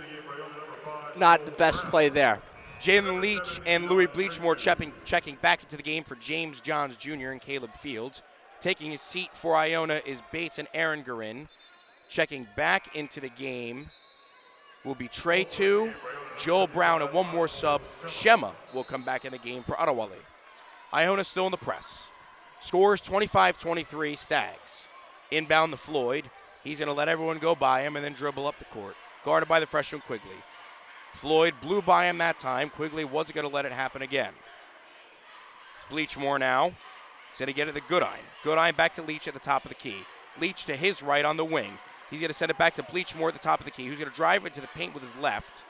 Not the best play there. Jalen Leach and Louis Bleachmore checking back into the game for James Johns Jr. and Caleb Fields. Taking his seat for Iona is Bates and Aranguren. Checking back into the game will be Trey 2, Joel Brown, and one more sub. Shema will come back in the game for Adewale. Iona still in the press. Scores 25-23 Stags. Inbound the Floyd. He's going to let everyone go by him and then dribble up the court. Guarded by the freshman Quigley. Floyd blew by him that time. Quigley wasn't going to let it happen again. Bleachmore now. He's going to get it to Goodine. Goodine back to Leach at the top of the key. Leach to his right on the wing. He's going to send it back to Bleachmore at the top of the key, who's going to drive into the paint with his left.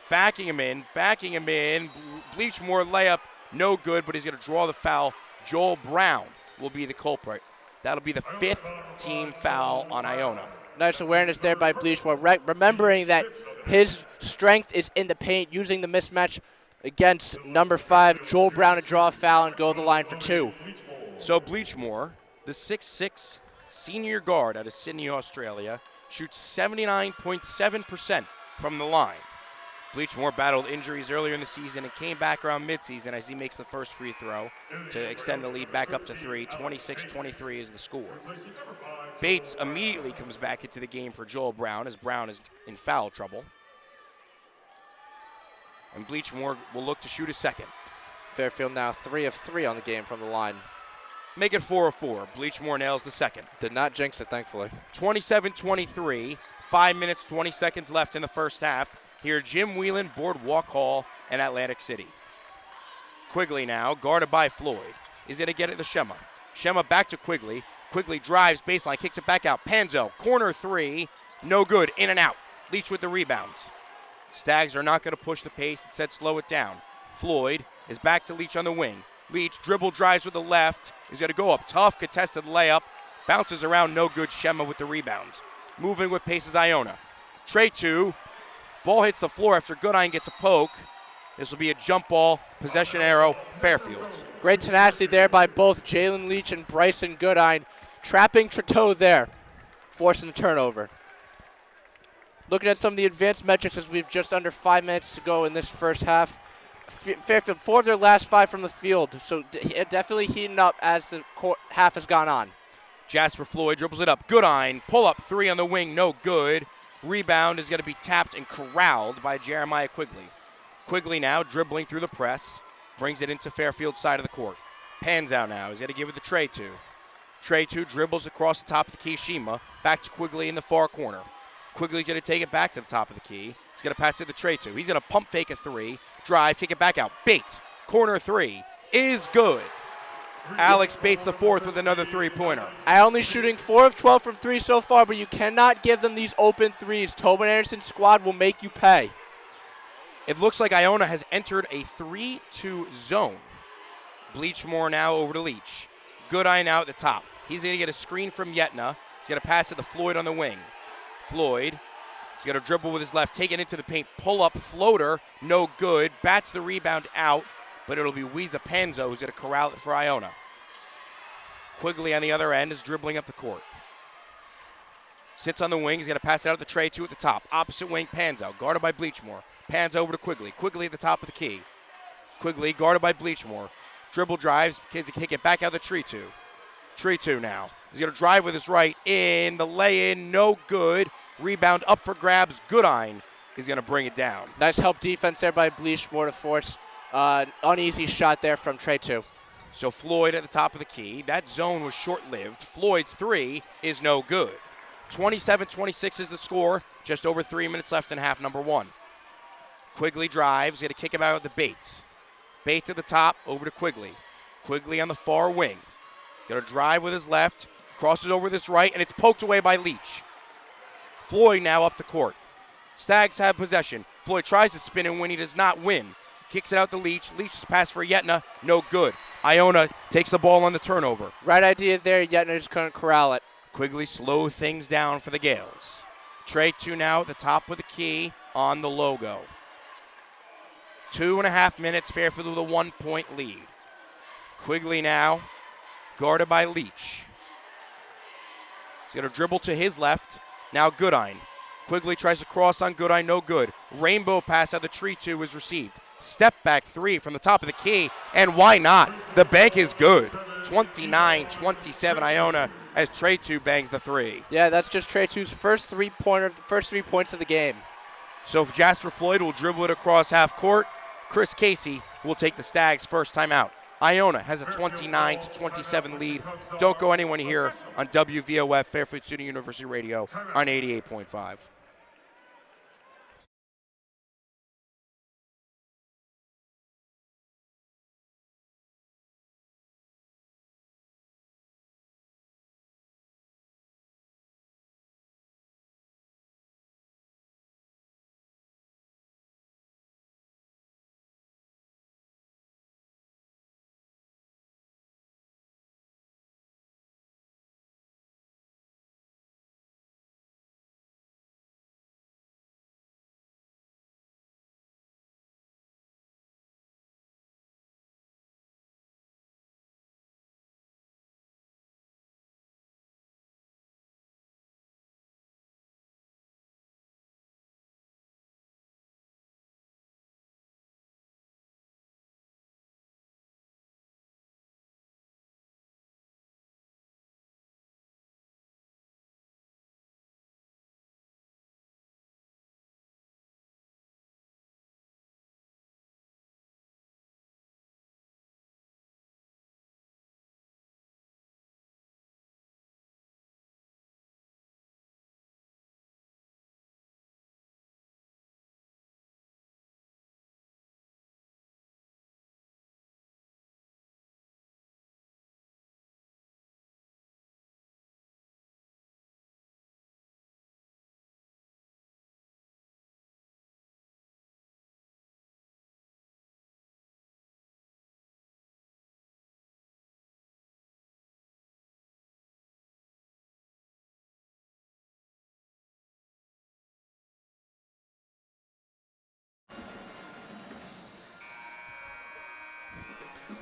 Backing him in. Bleachmore layup, no good, but he's going to draw the foul. Joel Brown will be the culprit. That'll be the 5th team foul on Iona. Nice awareness there by Bleachmore, remembering that his strength is in the paint, using the mismatch against number 5, Joel Brown, to draw a foul and go to the line for 2. So Bleachmore, the 6'6", senior guard out of Sydney, Australia, shoots 79.7% from the line. Bleachmore battled injuries earlier in the season and came back around midseason as he makes the first free throw to extend the lead back up to 3. 26-23 is the score. Bates immediately comes back into the game for Joel Brown as Brown is in foul trouble. And Bleachmore will look to shoot a second. Fairfield now 3 of 3 on the game from the line. Make it 4 of 4. Bleachmore nails the second. Did not jinx it, thankfully. 27-23, 5 minutes, 20 seconds left in the first half. Here, Jim Whelan, Boardwalk Hall, and Atlantic City. Quigley now, guarded by Floyd. Is going to get it to Shema. Shema back to Quigley. Quigley drives, baseline, kicks it back out. Panzo, corner three, no good, in and out. Leach with the rebound. Stags are not going to push the pace, instead slow it down. Floyd is back to Leach on the wing. Leach dribble drives with the left. He's going to go up. Tough contested layup. Bounces around, no good. Shema with the rebound. Moving with pace is Iona. Trey 2. Ball hits the floor after Goodine gets a poke. This will be a jump ball, possession arrow, Fairfield. Great tenacity there by both Jalen Leach and Bryson Goodine, trapping Trateau there, forcing the turnover. Looking at some of the advanced metrics as we've just under 5 minutes to go in this first half. Fairfield, 4 of their last 5 from the field, so definitely heating up as the half has gone on. Jasper Floyd dribbles it up. Goodine, pull up 3 on the wing, no good. Rebound is going to be tapped and corralled by Jeremiah Quigley. Quigley now dribbling through the press, brings it into Fairfield's side of the court. Pans out now, he's going to give it to Trey 2. Trey 2 dribbles across the top of the key, Shima, back to Quigley in the far corner. Quigley's going to take it back to the top of the key. He's going to pass it to Trey 2. He's going to pump fake a 3, drive, kick it back out. Bates, corner 3, is good. Alex Bates the fourth with another 3-pointer. Only shooting 4 of 12 from 3 so far, but you cannot give them these open threes. Tobin Anderson's squad will make you pay. It looks like Iona has entered a 3-2 zone. Bleachmore now over to Leach. Goodine now at the top. He's going to get a screen from Yetna. He's going to pass it to Floyd on the wing. Floyd, he's going to dribble with his left, take it into the paint, pull up, floater, no good. Bats the rebound out, but it'll be Wiesa Panzo who's going to corral it for Iona. Quigley on the other end is dribbling up the court. Sits on the wing, he's going to pass it out to Trey 2 at the top. Opposite wing, Panzo, guarded by Bleachmore. Pans over to Quigley. Quigley at the top of the key. Quigley guarded by Bleachmore. Dribble drives, kids kick it back out to Tree 2. Tree 2 now. He's going to drive with his right in. The lay-in, no good. Rebound up for grabs. Goodine is going to bring it down. Nice help defense there by Bleachmore to force uneasy shot there from Trey 2. So Floyd at the top of the key. That zone was short-lived. Floyd's 3 is no good. 27-26 is the score. Just over 3 minutes left in half number 1. Quigley drives, going to kick him out to Bates. Bates at the top, over to Quigley. Quigley on the far wing. Going to drive with his left, crosses over with his right, and it's poked away by Leach. Floyd now up the court. Stags have possession. Floyd tries to spin and win. He does not win. Kicks it out to Leach. Leach's pass for Yetna, no good. Iona takes the ball on the turnover. Right idea there. Yetna just couldn't corral it. Quigley slow things down for the Gales. Trey 2 now at the top of the key on the logo. 2.5 minutes, Fairfield with a 1-point lead. Quigley now, guarded by Leach. He's going to dribble to his left. Now Goodine. Quigley tries to cross on Goodine, no good. Rainbow pass out the Tree 2 is received. Step back 3 from the top of the key, and why not? The bank is good. 29-27 Iona as Trey 2 bangs the 3. Yeah, that's just Trey 2's first 3-pointer, the first 3 points of the game. So Jasper Floyd will dribble it across half court. Chris Casey will take the Stags' first time out. Iona has a 29-27 lead. Don't go anywhere here on WVOF Fairfield Student University Radio on 88.5.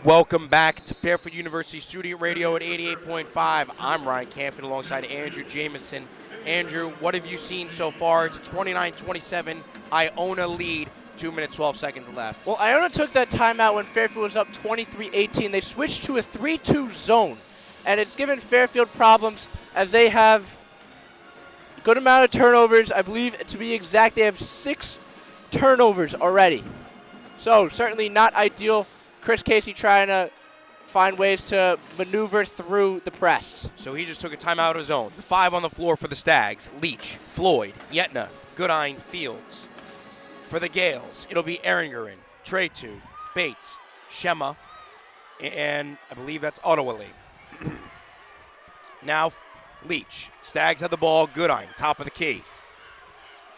Welcome back to Fairfield University Student Radio at 88.5. I'm Ryan Canfield alongside Andrew Jamison. Andrew, what have you seen so far? It's a 29-27 Iona lead, 2 minutes, 12 seconds left. Well, Iona took that timeout when Fairfield was up 23-18. They switched to a 3-2 zone, and it's given Fairfield problems as they have a good amount of turnovers. I believe, to be exact, they have 6 turnovers already. So certainly not ideal. Chris Casey trying to find ways to maneuver through the press. So he just took a timeout of his own. The 5 on the floor for the Stags. Leach, Floyd, Yetna, Goodine, Fields. For the Gales, it'll be Eringerin, Tretu, Bates, Shema, and I believe that's Ottawale. Now Leach. Stags have the ball. Goodine, top of the key.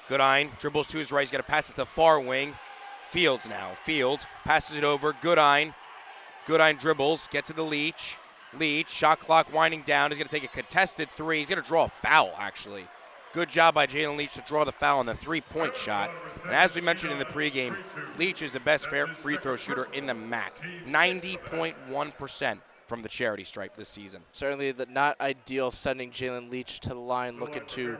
Goodine dribbles to his right. He's got to pass it to the far wing. Fields now. Fields passes it over. Goodine. Goodine dribbles. Gets to the Leach. Leach. Shot clock winding down. He's going to take a contested 3. He's going to draw a foul, actually. Good job by Jalen Leach to draw the foul on the 3-point shot. And as we mentioned in the pregame, Leach is the best free throw shooter in the MAAC. 90.1% from the charity stripe this season. Certainly not ideal sending Jalen Leach to the line looking to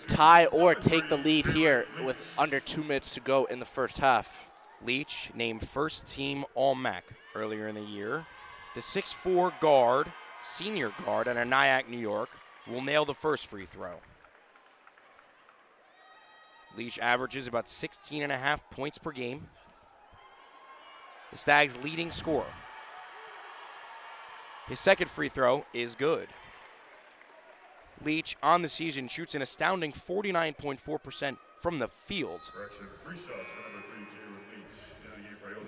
tie or take the lead here with under 2 minutes to go in the first half. Leach named first team All-MAAC earlier in the year. The 6'4 guard, senior guard out of Nyack, New York, will nail the first free throw. Leach averages about 16.5 points per game. The Stags' leading scorer. His second free throw is good. Leach on the season shoots an astounding 49.4% from the field.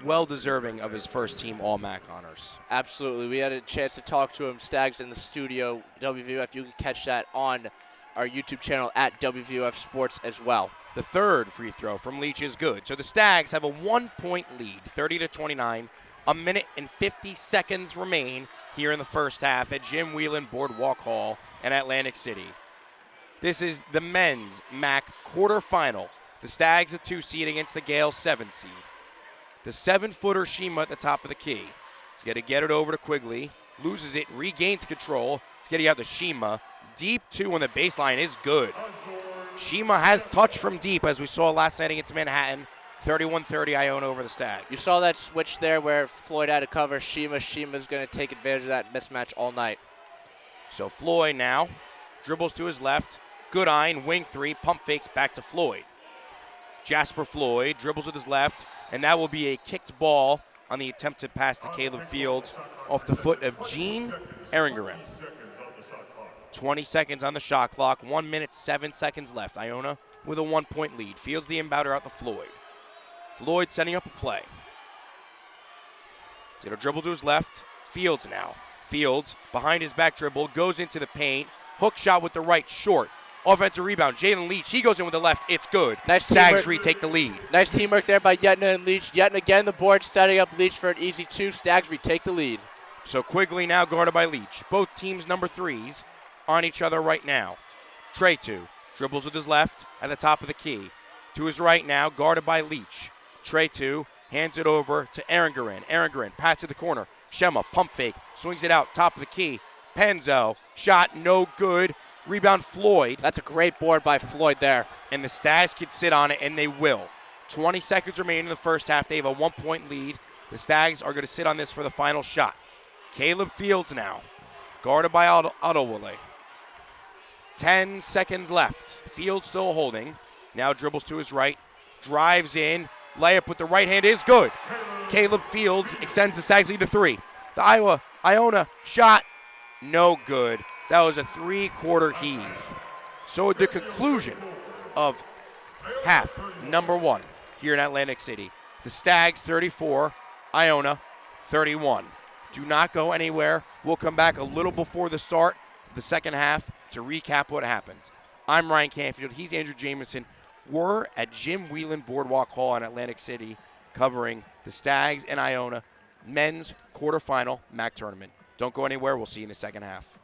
Well deserving of his first team All-MAAC honors. Absolutely. We had a chance to talk to him, Stags in the studio, WVOF. You can catch that on our YouTube channel at WVOF Sports as well. The third free throw from Leach is good. So the Stags have a 1-point lead, 30-29. A minute and 50 seconds remain here in the first half at Jim Whelan Boardwalk Hall in Atlantic City. This is the men's MAAC quarterfinal. The Stags a 2 seed against the Gales 7 seed. The 7-footer Shima at the top of the key. He's going to get it over to Quigley. Loses it, regains control. He's getting out to Shima. Deep 2 on the baseline is good. Shima has touch from deep, as we saw last night against Manhattan. 31-30 Iona over the Stags. You saw that switch there where Floyd had to cover Shima. Shima's going to take advantage of that mismatch all night. So Floyd now dribbles to his left. Goodine, wing 3, pump fakes back to Floyd. Jasper Floyd dribbles with his left, and that will be a kicked ball on the attempted pass to Caleb Fields off the foot of Gene Eringerin. 20 seconds on the shot clock, 1 minute, 7 seconds left. Iona with a 1-point lead. Fields the inbounder out to Floyd. Floyd setting up a play. He's going to dribble to his left. Fields now. Fields behind his back dribble, goes into the paint. Hook shot with the right, short. Offensive rebound, Jalen Leach. He goes in with the left. It's good. Nice Stags teamwork. retake the lead. Nice teamwork there by Yetna and Leach. Yetna again the board, setting up Leach for an easy 2. Stags retake the lead. So Quigley now guarded by Leach. Both teams number 3s on each other right now. Tretu dribbles with his left at the top of the key. To his right now, guarded by Leach. Tretu hands it over to Eringerin. Eringerin, pass to the corner. Shema, pump fake, swings it out, top of the key. Penzo, shot no good. Rebound Floyd. That's a great board by Floyd there. And the Stags could sit on it, and they will. 20 seconds remaining in the first half. They have a 1-point lead. The Stags are going to sit on this for the final shot. Caleb Fields now, guarded by Ottawale. 10 seconds left. Fields still holding. Now dribbles to his right, drives in. Layup with the right hand is good. Caleb Fields extends the Stags lead to 3. The Iona shot, no good. That was a 3-quarter heave. So at the conclusion of half number 1 here in Atlantic City, the Stags 34, Iona 31. Do not go anywhere. We'll come back a little before the start of the second half to recap what happened. I'm Ryan Canfield. He's Andrew Jamison. We're at Jim Whelan Boardwalk Hall in Atlantic City covering the Stags and Iona men's quarterfinal MAAC tournament. Don't go anywhere. We'll see you in the second half.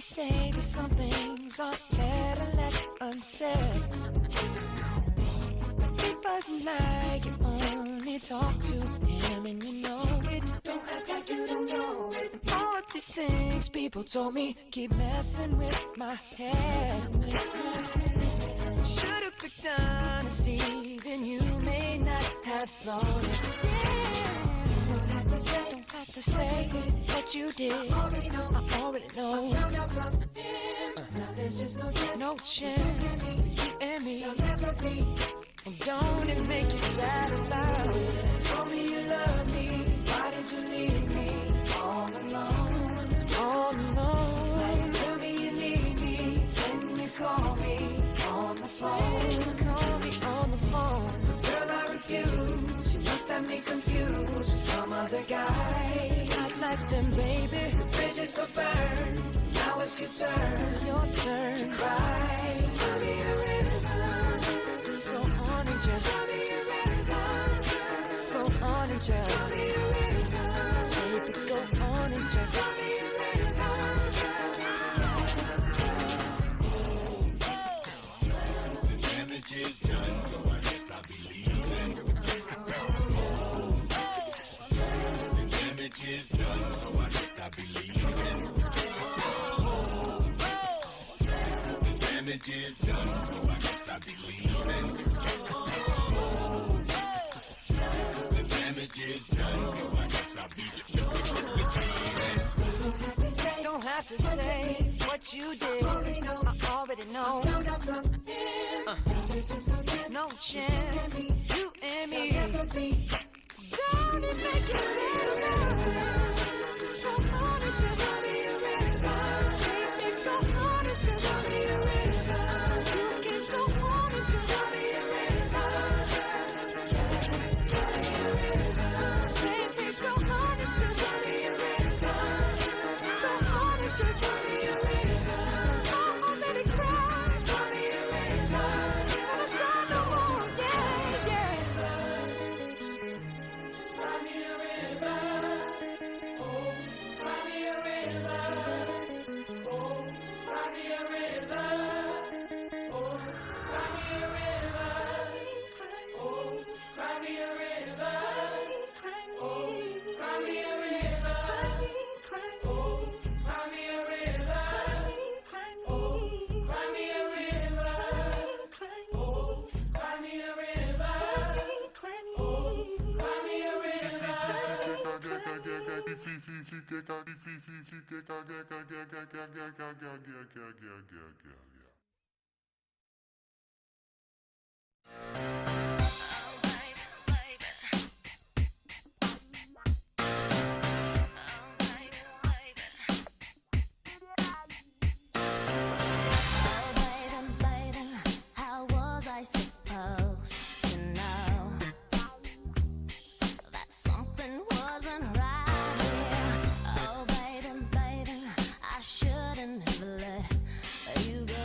say that some things are better left unsaid. It wasn't like you only talk to him and you know it. Don't act like you don't know it. All of these things people told me keep messing with my head. Should've picked honesty, then you may not have thought it. Don't have to say what you did. I already know. Now there's just no chance. You and me. And don't it make you sad about it? Told me you love me. Why did you leave me all alone? All alone. Tell me you need me. When you call me on the phone. Call me on the phone. Girl, I refuse. You must have me confused with some other guy. Not like them, baby. The bridges go burn. Now it's your turn. It's your turn to cry. So tell me a river. Go on and just tell me a river. Go on and just tell me a river. Baby, go on and just tell me a river. The damage is done, so I guess I'll be leaving. The damage is done, so I guess I'll be leaving. The damage is done, so I guess I'll be leaving. The damage is done, so I guess I'll be leaving. Don't have to say what you did. I already know. No chance. You and me. Don't it make you sad about? Go on and just tell me a river. Baby, go on and just tell me a river. You can go on and just tell me a river. Baby, go on and just tell me a river. Go on and just tell me a river. I already cried. Tell me a river. Never cry no more. Yeah, yeah. Cry me a river. Oh, cry me a river. Oh, cry me a river. Oh, cry me a river. Oh, cry me a river. Oh, cry me a river. Oh, cry me a river. Oh, cry me a river. Oh, cry me a river. Oh, cry me a How was I supposed to know that something wasn't right here? Oh, baby, I shouldn't have let you go.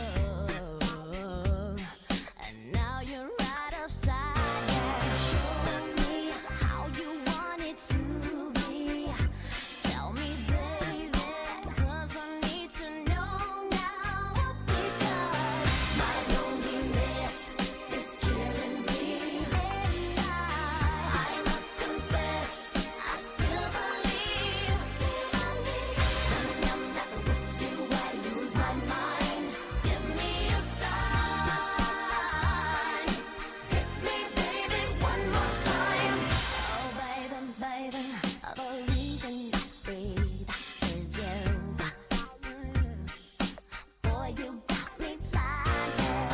And now you're right upside down. Show me how you want it to be. Tell me, baby, 'cause I need to know now. Because my loneliness is killing me. And I must confess, I still believe. When I'm not with you, I lose my mind. Give me a sign. Hit me, baby, one more time. Oh, baby, the reason I breathe is you. Boy, you got me blinded.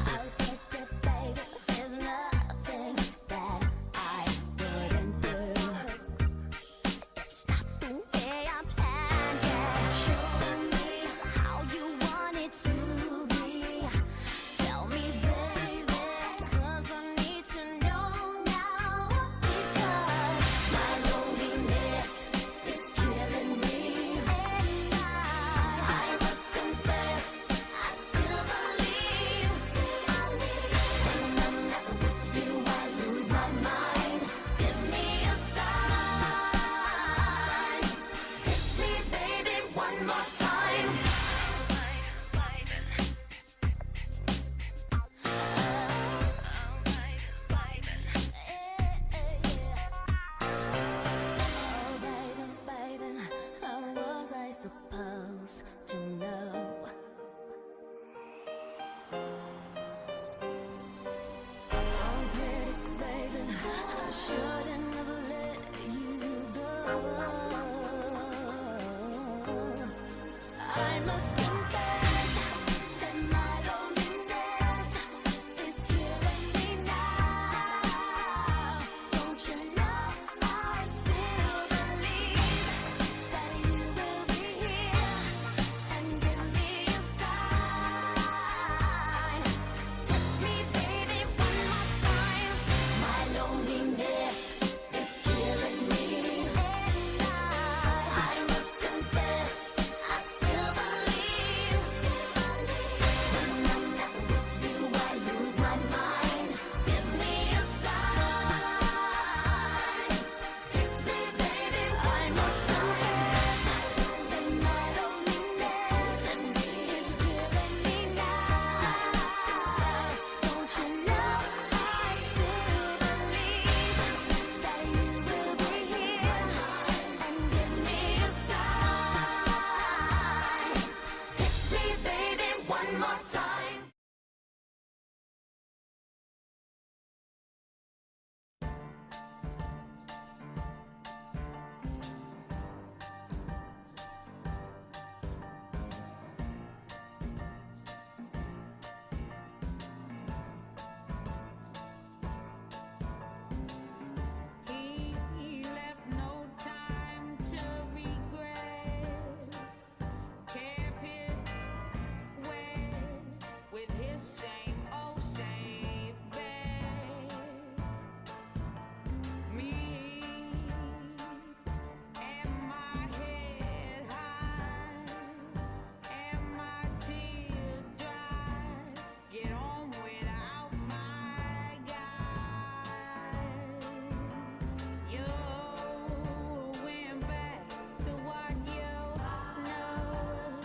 I'll get it, baby. There's nothing that I wouldn't do. It's not the way I planned it. Show me how you want it to be. Tell me, baby, 'cause I need to know now. Because my loneliness is killing me. And I must confess, I still believe. When I'm not with you, I lose my mind. Give me a sign. Hit me, baby, one more time. must confess that my loneliness is killing me now. Don't you know I still believe that you will be here and give me a sign. Hit me, baby, one more time. My loneliness is killing me, and I must confess I still believe. When I'm not with you, I lose my mind. Give me a sign. Hit me, baby, one more time. Then my loneliness is killing me now. Don't you know I still believe that you will be here and give me a sign. Hit me, baby, one more time. He left no time to regret. Kept his way with his same old safe bet. Me and my head high and my tears dry. Get on without my guy. You went back to what you know.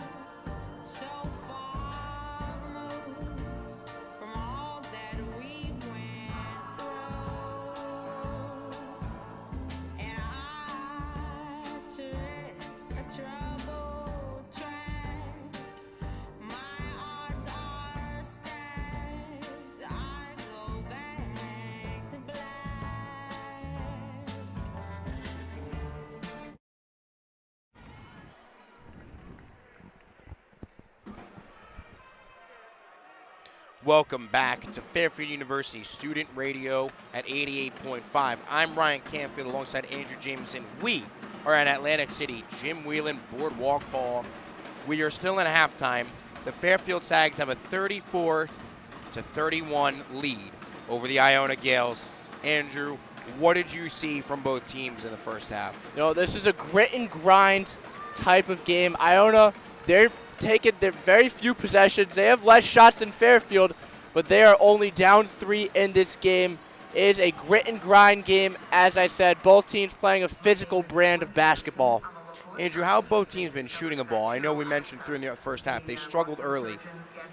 So far removed from all that we went through. And I took a troubled track. My odds are stacked. I go back to black. Welcome back to Fairfield University Student Radio at 88.5. I'm Ryan Canfield alongside Andrew Jameson. We are at Atlantic City Jim Whelan Boardwalk Hall. We are still in halftime. The Fairfield Sags have a 34-31 lead over the Iona Gales. Andrew, what did you see from both teams in the first half? You know, this is a grit and grind type of game. Iona, they're taking their very few possessions. They have less shots than Fairfield, but they are only down 3 in this game. It is a grit and grind game. As I said, both teams playing a physical brand of basketball. Andrew, how have both teams been shooting a ball? I know we mentioned through in the first half they struggled early.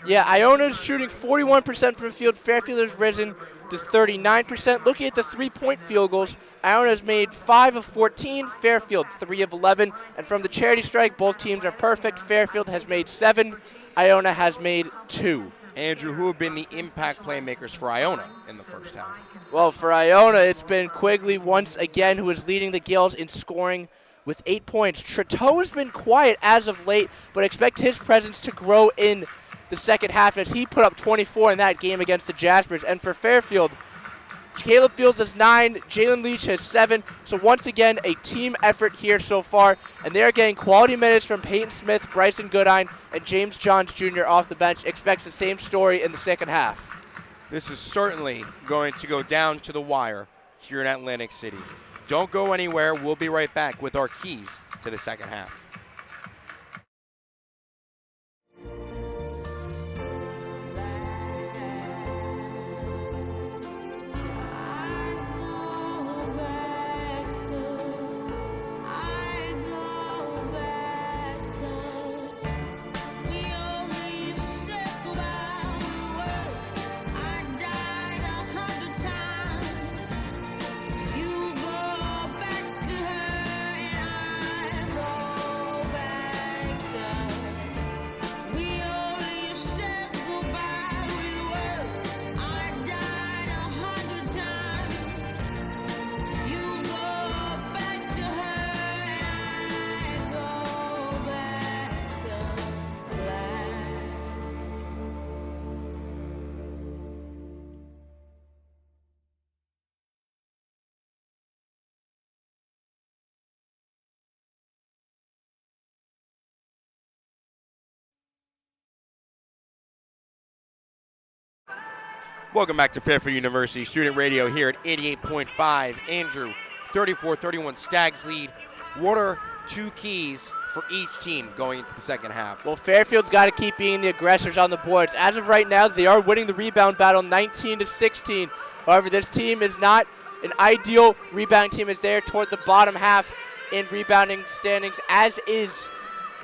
Yeah, Iona's shooting 41% from the field. Fairfield has risen to 39%. Looking at the three-point field goals, Iona has made 5 of 14, Fairfield 3 of 11. And from the charity strike, both teams are perfect. Fairfield has made 7, Iona has made 2. Andrew, who have been the impact playmakers for Iona in the first half? Well, for Iona, it's been Quigley once again who is leading the Gales in scoring with 8 points. Tretteau has been quiet as of late, but expect his presence to grow in the second half as he put up 24 in that game against the Jaspers. And for Fairfield, Caleb Fields has 9, Jalen Leach has 7. So once again, a team effort here so far. And they're getting quality minutes from Peyton Smith, Bryson Goodine, and James Johns Jr. off the bench. Expects the same story in the second half. This is certainly going to go down to the wire here in Atlantic City. Don't go anywhere. We'll be right back with our keys to the second half. Welcome back to Fairfield University Student Radio here at 88.5. Andrew, 34-31, Stags lead. What are two keys for each team going into the second half? Well, Fairfield's got to keep being the aggressors on the boards. As of right now, they are winning the rebound battle 19-16. However, this team is not an ideal rebounding team as they are toward the bottom half in rebounding standings, as is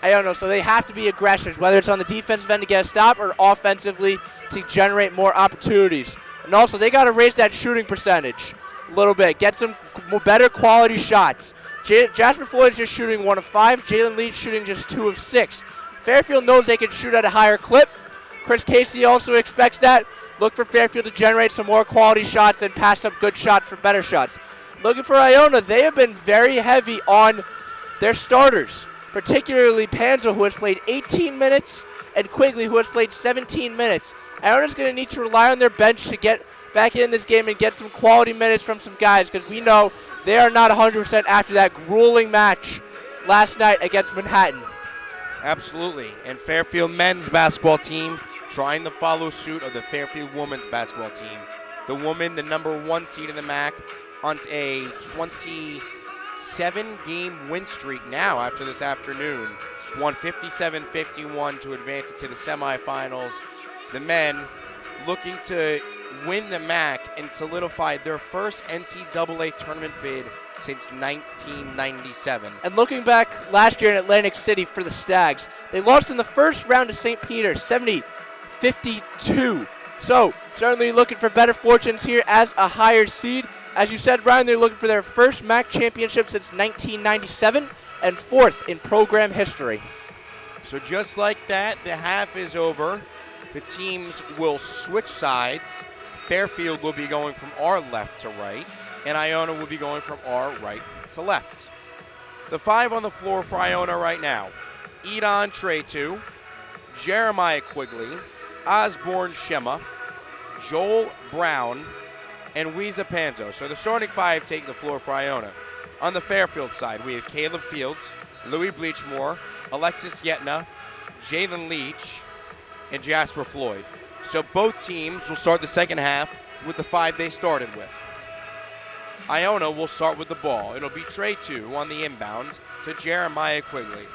Iona. So they have to be aggressors, whether it's on the defensive end to get a stop or offensively to generate more opportunities. And also, they got to raise that shooting percentage a little bit, get some better quality shots. Jasper Floyd is just shooting 1 of 5. Jalen Leach shooting just 2 of 6. Fairfield knows they can shoot at a higher clip. Chris Casey also expects that. Look for Fairfield to generate some more quality shots and pass up good shots for better shots. Looking for Iona, they have been very heavy on their starters, particularly Panzo, who has played 18 minutes, and Quigley, who has played 17 minutes. Iona's going to need to rely on their bench to get back in this game and get some quality minutes from some guys, because we know they are not 100% after that grueling match last night against Manhattan. Absolutely. And Fairfield men's basketball team trying to follow suit of the Fairfield women's basketball team. The woman, the number 1 seed in the MAAC, on a 27-game win streak now after this afternoon. Won 57-51 to advance into the semifinals. The men looking to win the MAAC and solidify their first NCAA tournament bid since 1997. And looking back last year in Atlantic City for the Stags, they lost in the first round to St. Peter, 70-52. So certainly looking for better fortunes here as a higher seed. As you said, Ryan, they're looking for their first MAAC championship since 1997 and 4th in program history. So just like that, the half is over. The teams will switch sides. Fairfield will be going from our left to right, and Iona will be going from our right to left. The 5 on the floor for Iona right now: Edon Tretu, Jeremiah Quigley, Osborne Shema, Joel Brown, and Weeza Panzo. So the starting 5 taking the floor for Iona. On the Fairfield side, we have Caleb Fields, Louis Bleachmore, Alexis Yetna, Jalen Leach, and Jasper Floyd. So both teams will start the second half with the 5 they started with. Iona will start with the ball. It'll be Trey 2 on the inbound to Jeremiah Quigley.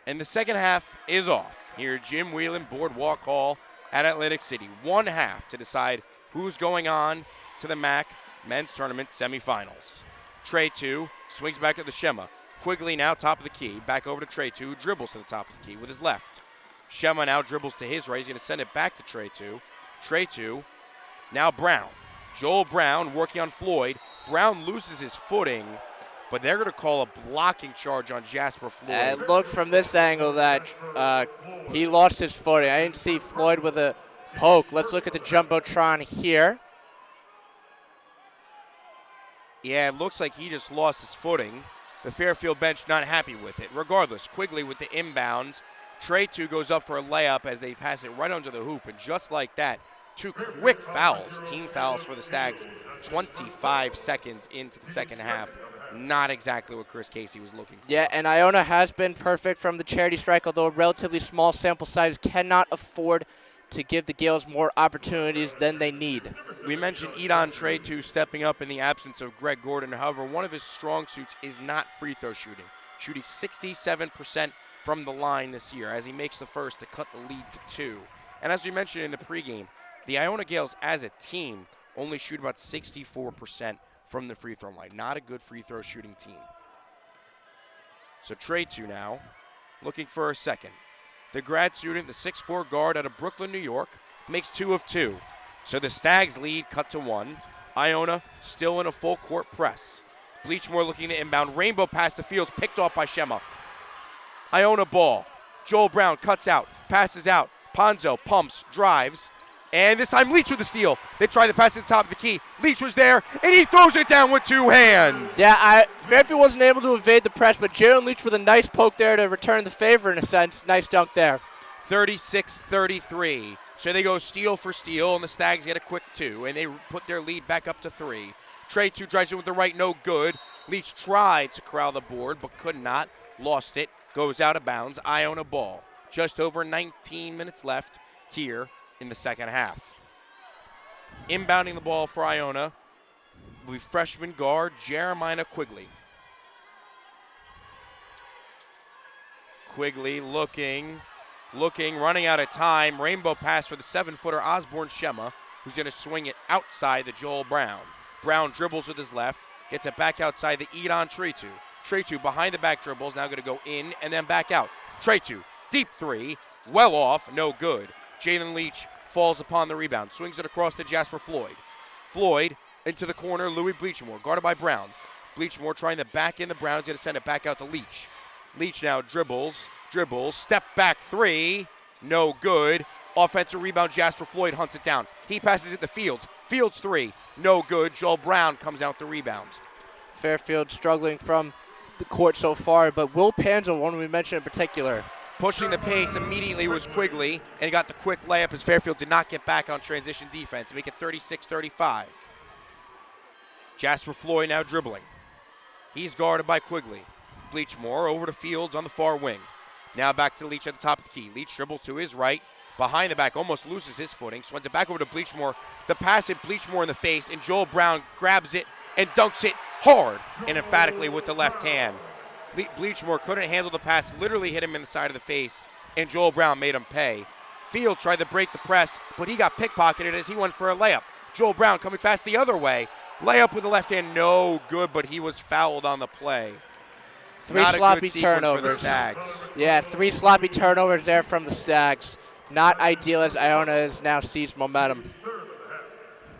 And the second half is off here at Jim Whelan Boardwalk Hall at Atlantic City. 1 half to decide who's going on to the MAAC men's tournament semifinals. Trey 2 swings back to the Shema. Quigley now top of the key. Back over to Trey 2, dribbles to the top of the key with his left. Shema now dribbles to his right. He's going to send it back to Trey 2. Trey 2, now Brown. Joel Brown working on Floyd. Brown loses his footing, but they're going to call a blocking charge on Jasper Floyd. It looked from this angle that he lost his footing. I didn't see Floyd with a poke. Let's look at the Jumbotron here. Yeah, it looks like he just lost his footing. The Fairfield bench not happy with it. Regardless, Quigley with the inbound. Trey 2 goes up for a layup as they pass it right under the hoop. And just like that, 2 quick fouls, team fouls for the Stags, 25 seconds into the second half. Not exactly what Chris Casey was looking for. Yeah, and Iona has been perfect from the charity strike, although a relatively small sample size cannot afford to give the Gales more opportunities than they need. We mentioned Edon Trey 2 stepping up in the absence of Greg Gordon. However, one of his strong suits is not free throw shooting. Shooting 67% from the line this year as he makes the first to cut the lead to 2. And as we mentioned in the pregame, the Iona Gales as a team only shoot about 64% from the free throw line. Not a good free throw shooting team. So Trey 2 now looking for a second. The grad student, the 6'4" guard out of Brooklyn, New York, makes 2 of 2. So the Stags lead cut to 1. Iona still in a full court press. Bleachmore looking to inbound. Rainbow pass to Fields, picked off by Shema. Iona ball. Joel Brown cuts out, passes out. Ponzo pumps, drives. And this time Leach with the steal. They try to pass it to the top of the key. Leach was there, and he throws it down with 2 hands. Yeah, Fairfield wasn't able to evade the press, but Jalen Leach with a nice poke there to return the favor in a sense. Nice dunk there. 36-33. So they go steal for steal, and the Stags get a quick 2, and they put their lead back up to 3. Trey 2 drives it with the right, no good. Leach tried to corral the board, but could not. Lost it, goes out of bounds. Iona ball. Just over 19 minutes left here in the second half. Inbounding the ball for Iona will be freshman guard Jeremiah Quigley. Quigley looking, running out of time. Rainbow pass for the 7-footer Osborne Shema, who's going to swing it outside the Joel Brown. Brown dribbles with his left, gets it back outside the Edon Tretu. Tretu behind the back dribbles, now going to go in and then back out. Tretu, deep three, well off, no good. Jalen Leach falls upon the rebound, swings it across to Jasper Floyd. Floyd into the corner, Louis Bleachmore, guarded by Brown. Bleachmore trying to back in the Browns, going to send it back out to Leach. Leach now dribbles, step back three, no good. Offensive rebound, Jasper Floyd hunts it down. He passes it to Fields. Fields three, no good. Joel Brown comes out the rebound. Fairfield struggling from the court so far, but Will Panzo, one we mentioned in particular. Pushing the pace immediately was Quigley, and he got the quick layup as Fairfield did not get back on transition defense, make it 36-35. Jasper Floyd now dribbling. He's guarded by Quigley. Bleachmore over to Fields on the far wing. Now back to Leach at the top of the key. Leach dribbles to his right, behind the back, almost loses his footing, swings it back over to Bleachmore. The pass hit Bleachmore in the face, and Joel Brown grabs it and dunks it hard and emphatically with the left hand. Bleachmore couldn't handle the pass, literally hit him in the side of the face, and Joel Brown made him pay. Field tried to break the press, but he got pickpocketed as he went for a layup. Joel Brown coming fast the other way. Layup with the left hand, no good, but he was fouled on the play. Three Not sloppy a good sequence turnovers. for the Stags. Yeah, 3 sloppy turnovers there from the Stags. Not ideal as Iona has now seized momentum.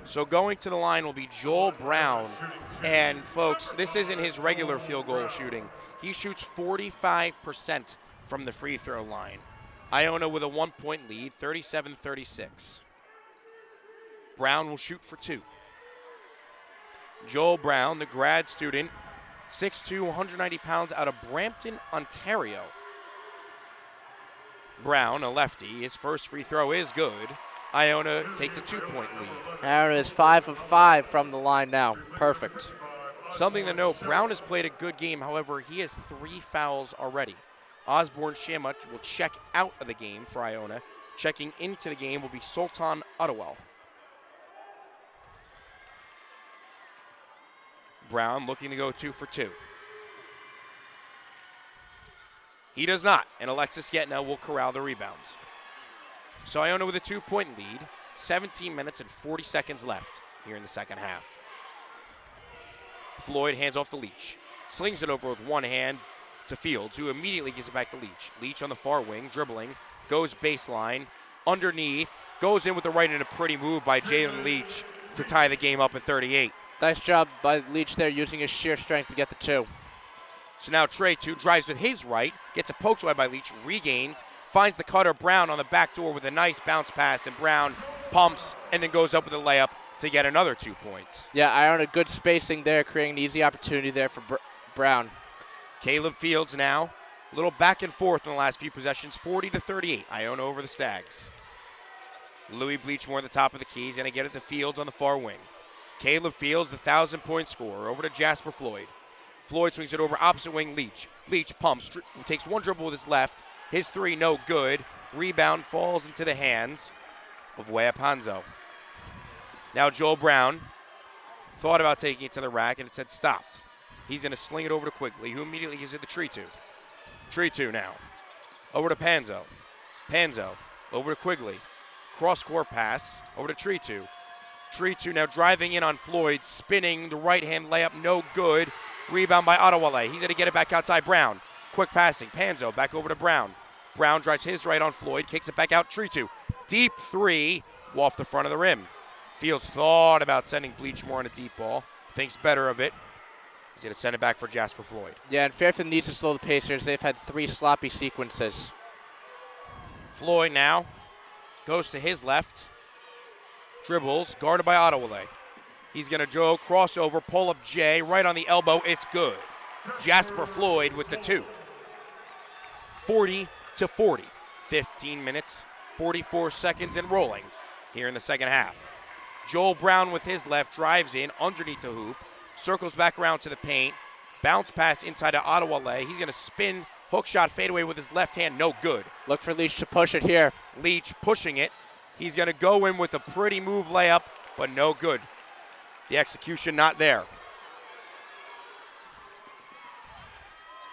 So going to the line will be Joel Brown. And folks, this isn't his regular field goal shooting. He shoots 45% from the free throw line. Iona with a 1-point lead, 37-36. Brown will shoot for 2. Joel Brown, the grad student, 6'2", 190 pounds, out of Brampton, Ontario. Brown, a lefty, his first free throw is good. Iona takes a 2-point lead. Iona is 5 of 5 from the line now. Perfect. Something to note, Brown has played a good game. However, he has 3 fouls already. Osborne Shema will check out of the game for Iona. Checking into the game will be Sultan Ottawell. Brown looking to go 2 for 2. He does not, and Alexis Yetna will corral the rebound. So Iona with a 2-point lead, 17 minutes and 40 seconds left here in the second half. Floyd hands off to Leach. Slings it over with one hand to Fields, who immediately gives it back to Leach. Leach on the far wing, dribbling, goes baseline, underneath, goes in with the right, and a pretty move by Jalen Leach to tie the game up at 38. Nice job by Leach there, using his sheer strength to get the 2. So now Tretu drives with his right, gets a poked away by Leach, regains, finds the cutter Brown on the back door with a nice bounce pass, and Brown pumps and then goes up with a layup to get another 2 points. Yeah, Iona good spacing there, creating an easy opportunity there for Brown. Caleb Fields now, a little back and forth in the last few possessions, 40-38. Iona over the Stags. Louis Bleachmore at the top of the key. He's going to get it to Fields on the far wing. Caleb Fields, the 1,000-point scorer, over to Jasper Floyd. Floyd swings it over opposite wing, Leach. Leach pumps, takes one dribble with his left. His 3, no good. Rebound falls into the hands of Wea Panzo. Now Joel Brown thought about taking it to the rack, and it said stopped. He's going to sling it over to Quigley, who immediately gives it to Tretu. Tretu now. Over to Panzo. Panzo over to Quigley. Cross-court pass over to Tretu. Tretu now driving in on Floyd, spinning the right-hand layup, no good. Rebound by Ottawale. He's going to get it back outside Brown. Quick passing. Panzo back over to Brown. Brown drives his right on Floyd, kicks it back out. Tretu. Deep 3 off the front of the rim. Fields thought about sending Bleachmore on a deep ball. Thinks better of it. He's going to send it back for Jasper Floyd. Yeah, and Fairfield needs to slow the pace here. They've had 3 sloppy sequences. Floyd now goes to his left. Dribbles, guarded by Ottawale. He's going to go crossover, pull up J, right on the elbow. It's good. Jasper Floyd with the 2. 40-40. 15 minutes, 44 seconds and rolling here in the second half. Joel Brown with his left drives in underneath the hoop, circles back around to the paint, bounce pass inside to Ottawale. He's going to spin, hook shot, fadeaway with his left hand, no good. Look for Leach to push it here. Leach pushing it, He's going to go in with a pretty move layup, but no good. The execution not there.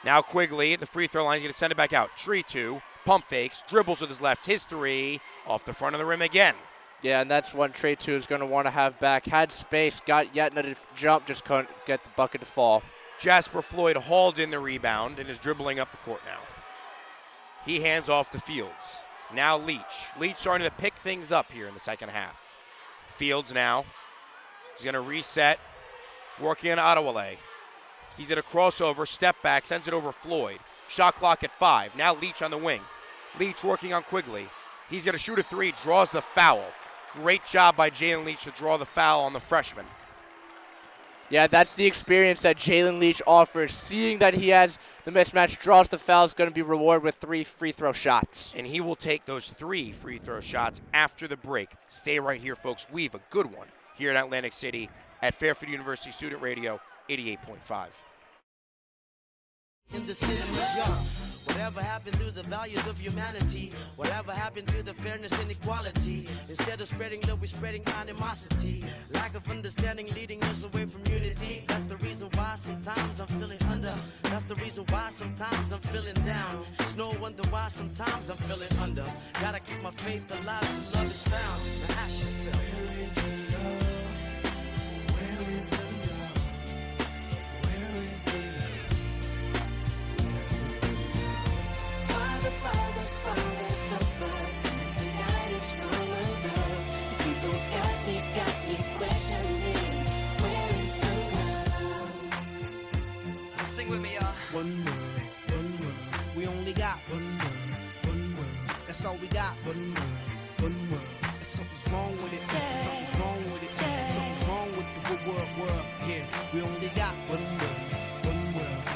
Now Quigley at the free throw line. He's going to send it back out. Tree 2, pump fakes, dribbles with his left. His 3, off the front of the rim again. Yeah, and that's one Trey 2 is going to want to have back. Had space, got Yetna to jump, just couldn't get the bucket to fall. Jasper Floyd hauled in the rebound and is dribbling up the court now. He hands off to Fields. Now Leach. Leach starting to pick things up here in the second half. Fields now. He's going to reset, working on Ottawale. He's at a crossover, step back, sends it over Floyd. Shot clock at 5. Now Leach on the wing. Leach working on Quigley. He's going to shoot a 3, draws the foul. Great job by Jalen Leach to draw the foul on the freshman. Yeah, that's the experience that Jalen Leach offers. Seeing that he has the mismatch, draws the foul, is going to be rewarded with 3 free throw shots. And he will take those 3 free throw shots after the break. Stay right here, folks. We have a good one here in Atlantic City at Fairfield University Student Radio 88.5. In the cinema's young. Whatever happened to the values of humanity? Whatever happened to the fairness and equality? Instead of spreading love, we're spreading animosity. Lack of understanding leading us away from unity. That's the reason why sometimes I'm feeling under. That's the reason why sometimes I'm feeling down. It's no wonder why sometimes I'm feeling under. Gotta keep my faith alive till love is found. Now ask yourself, where is the love? Where is the love? Where is the love? Father, Father, Father, help us. It's a guidance from above. These people got me questioning. Where is the love? Sing with me, y'all. One word. We only got one word. That's all we got. One word. And something's wrong with it. Something's wrong with it. Something's wrong with the world. Yeah, we only got one word.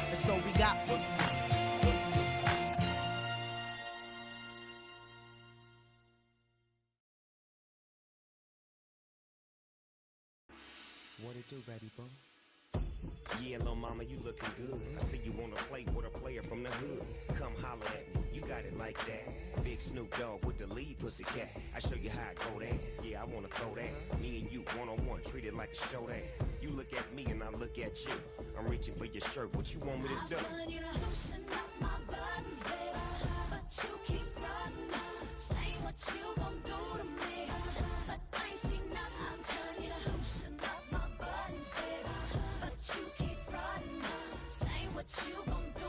That's all we got. One word. What it do, baby boo? Yeah, little mama, you looking good. I see you wanna play with a player from the hood. Come holler at me, you got it like that. Big Snoop Dogg with the lead pussycat. I show you how I go there. Yeah, I wanna throw that. Me and you one-on-one, treat it like a show that. You look at me and I look at you. I'm reaching for your shirt, what you want me to do? I'm telling you to loosen up my buttons, baby, but you keep frontin'. Say what you gon' do to me, but I ain't seen nothing. I'm telling you to loosen up my buttons, baby, but you keep frontin'. Say what you gon' do to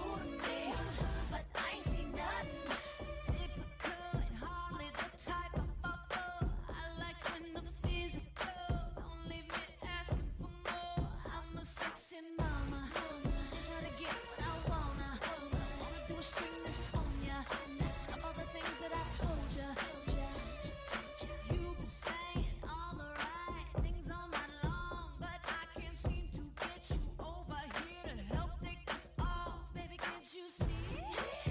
me, but I ain't seen nothing. Typical and hardly the type of fucker I like when the physical. Don't leave me asking for more. I'm a sexy mama, just trying to get what I wanna. All I do is string this on ya. All the things that I told ya. You been saying all the right things all night long, but I can't seem to get you over here to help take this off. Baby, can't you see?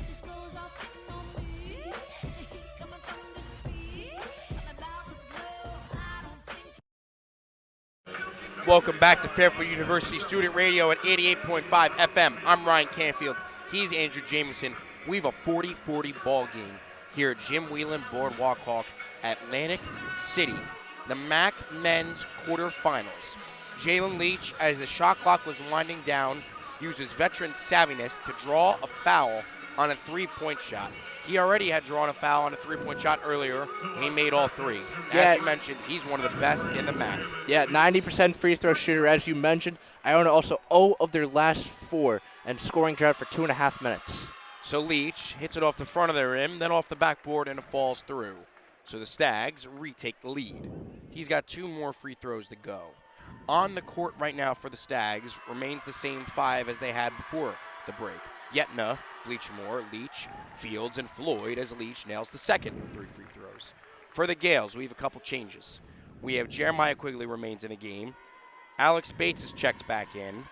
This goes off on me. The heat coming from this beat. I'm about to blow. I don't think. Welcome back to Fairfield University Student Radio at 88.5 FM. I'm Ryan Canfield. He's Andrew Jamison. We have a 40-40 ball game here at Jim Whelan Boardwalk Hawk, Atlantic City. The MAAC men's quarterfinals. Jalen Leach, as the shot clock was winding down, used his veteran savviness to draw a foul on a three-point shot. He already had drawn a foul on a three-point shot earlier, and he made all 3. Yeah. As you mentioned, he's one of the best in the MAAC. Yeah, 90% free throw shooter, as you mentioned. Iona also 0 of their last 4 and scoring drought for 2.5 minutes. So Leach hits it off the front of the rim, then off the backboard, and it falls through. So the Stags retake the lead. He's got 2 more free throws to go. On the court right now for the Stags remains the same 5 as they had before the break. Yetna, Bleachmore, Leach, Fields, and Floyd as Leach nails the second of 3 free throws. For the Gales, we have a couple changes. We have Jeremiah Quigley remains in the game. Alex Bates is checked back in.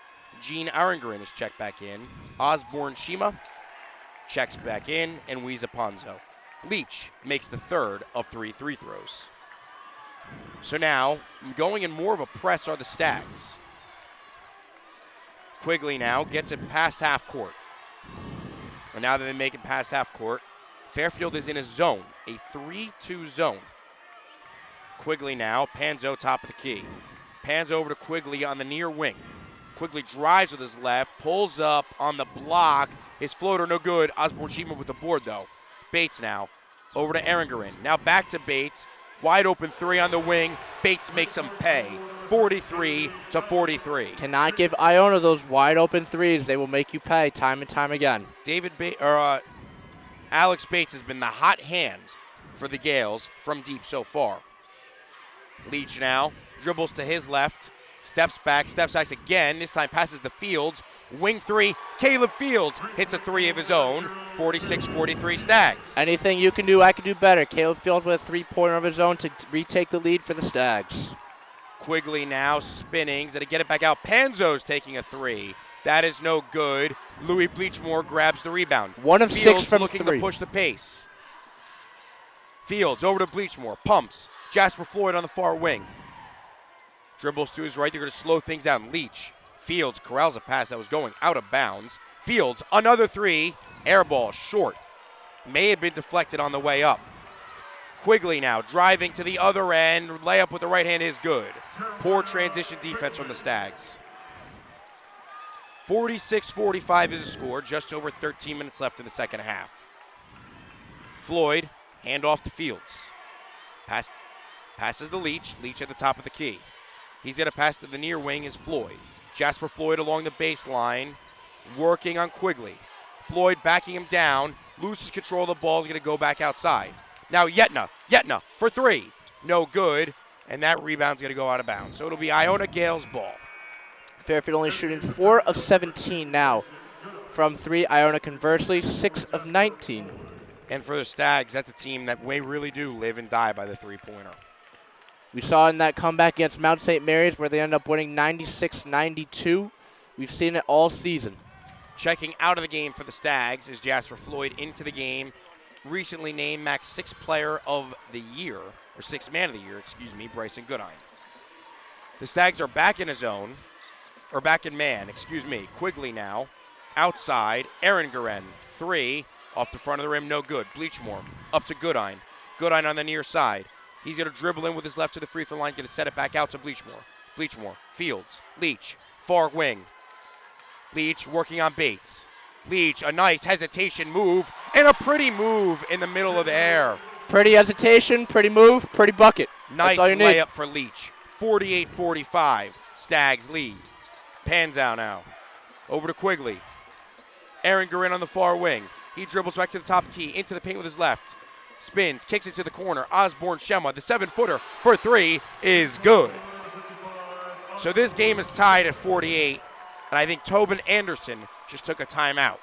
Gene Arengren is checked back in. Osborne Shima checks back in, and Wiesa Ponzo. Leach makes the third of 3 free throws. So now, going in more of a press are the Stags. Quigley now gets it past half court. And now that they make it past half court, Fairfield is in a zone, a 3-2 zone. Quigley now, Panzo top of the key. Panzo over to Quigley on the near wing. Quigley drives with his left, pulls up on the block. His floater no good. Osborne Shima with the board though. Bates now, over to Eringerin. Now back to Bates. Wide open three on the wing. Bates makes him pay. 43-43. Cannot give Iona those wide open threes. They will make you pay time and time again. Alex Bates has been the hot hand for the Gales from deep so far. Leach now dribbles to his left, steps back again. This time passes the Fields. Wing three, Caleb Fields hits a three of his own. 46-43 Stags. Anything you can do, I can do better. Caleb Fields with a three-pointer of his own to retake the lead for the Stags. Quigley now spinning, to get it back out. Panzo's taking a three. That is no good. Louis Bleachmore grabs the rebound. 1 of Fields 6 from looking 3. to push the pace. Fields over to Bleachmore, pumps. Jasper Floyd on the far wing. Dribbles to his right, they're going to slow things down. Leach, Fields corrals a pass that was going out of bounds. Fields, another three, air ball short. May have been deflected on the way up. Quigley now driving to the other end. Layup with the right hand is good. Poor transition defense from the Stags. 46-45 is the score. Just over 13 minutes left in the second half. Floyd, hand off to Fields. Passes to Leach. Leach at the top of the key. He's going to pass to the near wing is Floyd. Jasper Floyd along the baseline, working on Quigley. Floyd backing him down, loses control of the ball, is going to go back outside. Now Yetna for three. No good, and that rebound's going to go out of bounds. So it'll be Iona Gales ball. Fairfield only shooting 4 of 17 now from 3. Iona conversely 6 of 19. And for the Stags, that's a team that we really do live and die by the three-pointer. We saw in that comeback against Mount St. Mary's where they ended up winning 96-92. We've seen it all season. Checking out of the game for the Stags is Jasper Floyd into the game. Recently named MAAC 6th player of the year, or 6th man of the year, Bryson Goodine. The Stags are back in a zone, or back in man, Quigley now, outside, Aaron Guren, three, off the front of the rim, no good. Bleachmore, up to Goodine. Goodine on the near side. He's going to dribble in with his left to the free throw line, going to set it back out to Bleachmore. Bleachmore, Fields, Leach, far wing. Leach working on Bates. Leach, a nice hesitation move, and a pretty move in the middle of the air. Pretty hesitation, pretty move, pretty bucket. Nice layup need for Leach. 48-45, Stags lead. Panzow now. Over to Quigley. Aaron Gurin on the far wing. He dribbles back to the top of the key, into the paint with his left. Spins, kicks it to the corner. Osborne Shema, the 7-footer for three, is good. So this game is tied at 48, and I think Tobin Anderson just took a timeout.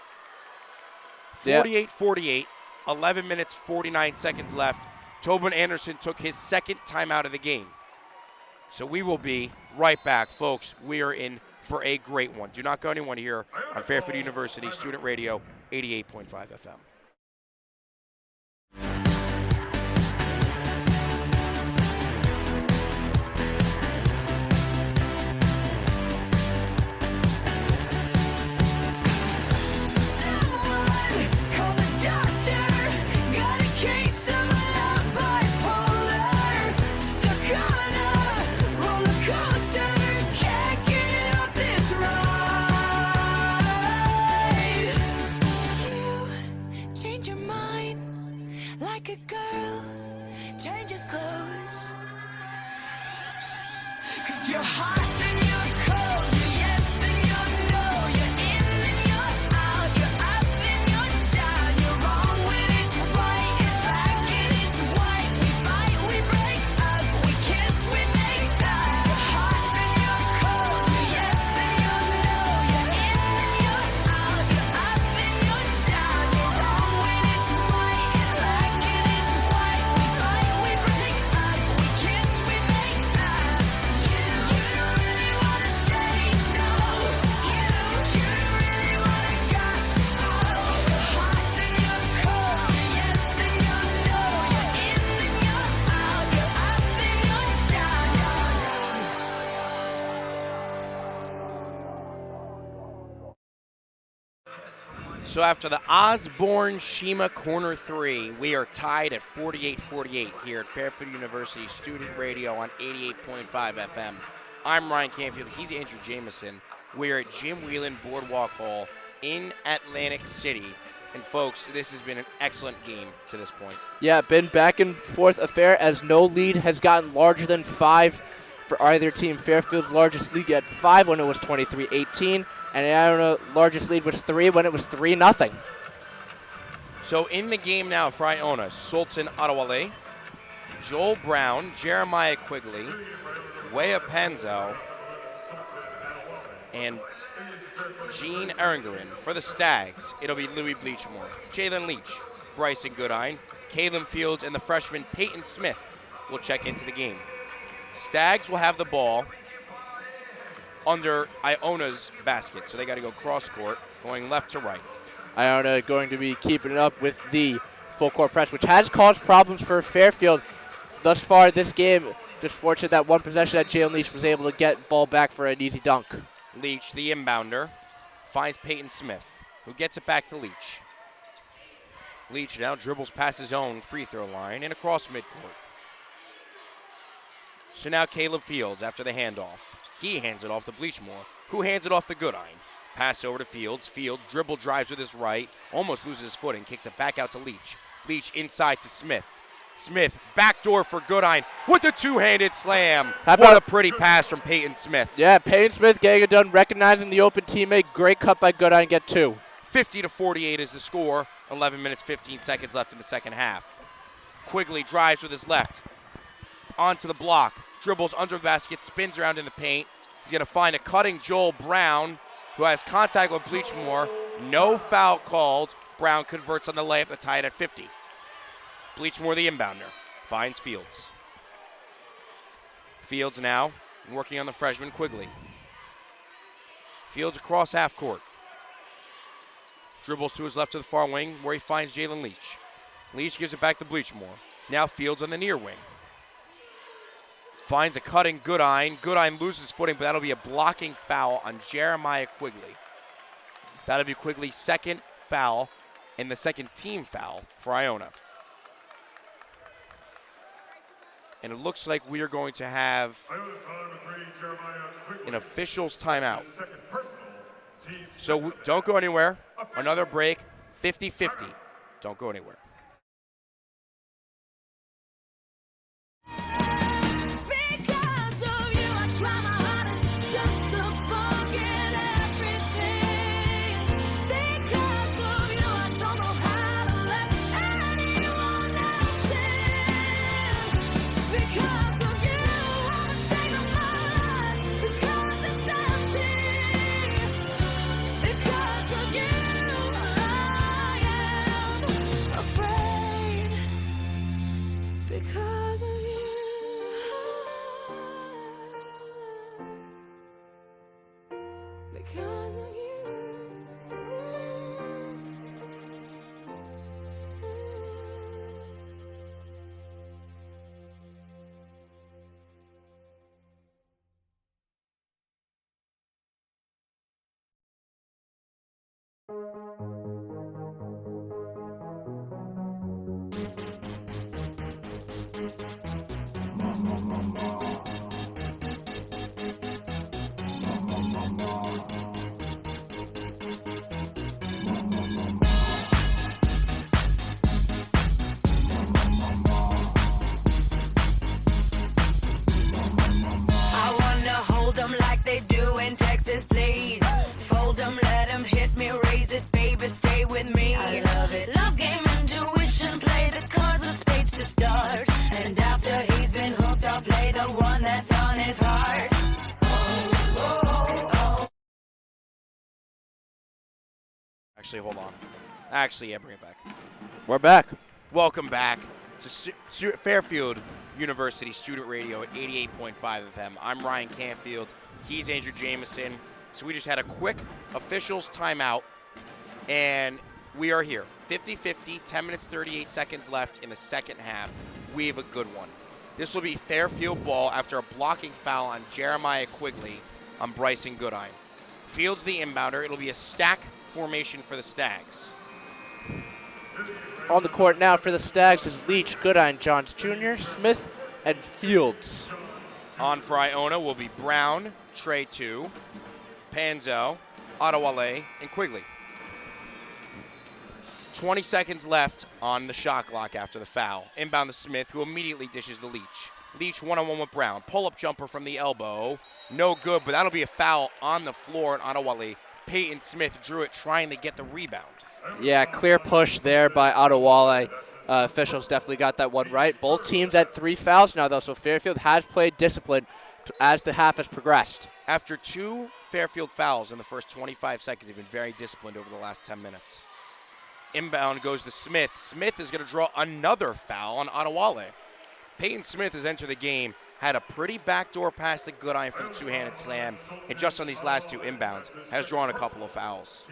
48-48, 11 minutes, 49 seconds left. Tobin Anderson took his second timeout of the game. So we will be right back, folks. We are in for a great one. Do not go anyone here on Fairfield University Student Radio 88.5 FM. You're hot, then you're cold, you're yes, then you're no, you're in, then you're out, you're up, then you're down, you're wrong when it's right, it's black and it's white, we fight, we break up, we kiss, we make up. You're hot, then you're cold, you're yes, then you're no, you're in, then you're out, you're up, then you're down, you're wrong when it's right, it's black and it's white, we fight, we break up, we kiss, we make up. You So after the Osborne-Shima Corner 3, we are tied at 48-48 here at Fairfield University Student Radio on 88.5 FM. I'm Ryan Canfield. He's Andrew Jameson. We're at Jim Whelan Boardwalk Hall in Atlantic City. And folks, this has been an excellent game to this point. Yeah, been back and forth affair as no lead has gotten larger than 5 for either team. Fairfield's largest lead at 5 when it was 23-18, and Iona's largest lead was 3 when it was 3-0. So in the game now for Iona, Sultan Adewale, Joel Brown, Jeremiah Quigley, Wea Penzo, and Gene Erringeren. For the Stags, it'll be Louis Bleachmore, Jalen Leach, Bryson Goodine, Caleb Fields, and the freshman Peyton Smith will check into the game. Stags will have the ball under Iona's basket, so they got to go cross court, going left to right. Iona going to be keeping it up with the full court press, which has caused problems for Fairfield thus far this game. Just fortunate that one possession that Jalen Leach was able to get ball back for an easy dunk. Leach, the inbounder, finds Peyton Smith, who gets it back to Leach. Leach now dribbles past his own free throw line and across midcourt. So now Caleb Fields after the handoff. He hands it off to Bleachmore, who hands it off to Goodine. Pass over to Fields. Fields dribble drives with his right, almost loses his footing, kicks it back out to Leach. Leach inside to Smith. Smith, backdoor for Goodine with the two-handed slam. What a pretty pass from Peyton Smith. Yeah, Peyton Smith getting it done, recognizing the open teammate. Great cut by Goodine, get 2. 50-48 is the score. 11 minutes, 15 seconds left in the second half. Quigley drives with his left. Onto the block. Dribbles under the basket, spins around in the paint. He's going to find a cutting Joel Brown, who has contact with Bleachmore. No foul called. Brown converts on the layup to tie it at 50. Bleachmore, the inbounder, finds Fields. Fields now working on the freshman Quigley. Fields across half court. Dribbles to his left to the far wing where he finds Jalen Leach. Leach gives it back to Bleachmore. Now Fields on the near wing. Finds a cutting Goodine. Goodine loses footing, but that'll be a blocking foul on Jeremiah Quigley. That'll be Quigley's second foul and the second team foul for Iona. And it looks like we are going to have an official's timeout. So don't go anywhere. Another break, 50-50. Don't go anywhere. Because of you, I try my hardest just to forget everything. Because of you, I don't know how to let anyone else in. Because of you, I'm ashamed of mine. Because it's empty. Because of you, I am afraid. Because of you. Because of you. I wanna hold 'em like they do in Texas, please. Fold 'em, let 'em hit me, raise it, baby, stay with me. I love it. Love game, intuition, play the cards with spades to start. And after he's been hooked, I'll play the one that's on his heart. Actually, hold on. Actually, yeah, bring it back. We're back. Welcome back to Fairfield University Student Radio at 88.5 FM. I'm Ryan Canfield. He's Andrew Jameson. So we just had a quick officials timeout, and we are here. 50-50, 10 minutes, 38 seconds left in the second half. We have a good one. This will be Fairfield ball after a blocking foul on Jeremiah Quigley on Bryson Goodine. Fields the inbounder. It'll be a stack formation for the Stags. On the court now for the Stags is Leach, Goodine, Johns Jr., Smith, and Fields. On for Iona will be Brown, Trey 2, Panzo, Ottawale, and Quigley. 20 seconds left on the shot clock after the foul. Inbound to Smith, who immediately dishes to Leach. Leach one-on-one with Brown. Pull-up jumper from the elbow. No good, but that'll be a foul on the floor in Ottawale. Peyton Smith drew it, trying to get the rebound. Yeah, clear push there by Ottawale. Officials definitely got that one right. Both teams at 3 fouls now, though, so Fairfield has played discipline as the half has progressed. After 2 Fairfield fouls in the first 25 seconds, they've been very disciplined over the last 10 minutes. Inbound goes to Smith. Smith is going to draw another foul on Ottawale. Peyton Smith has entered the game, had a pretty backdoor pass to Goodine for the two-handed slam, and just on these last 2 inbounds, has drawn a couple of fouls.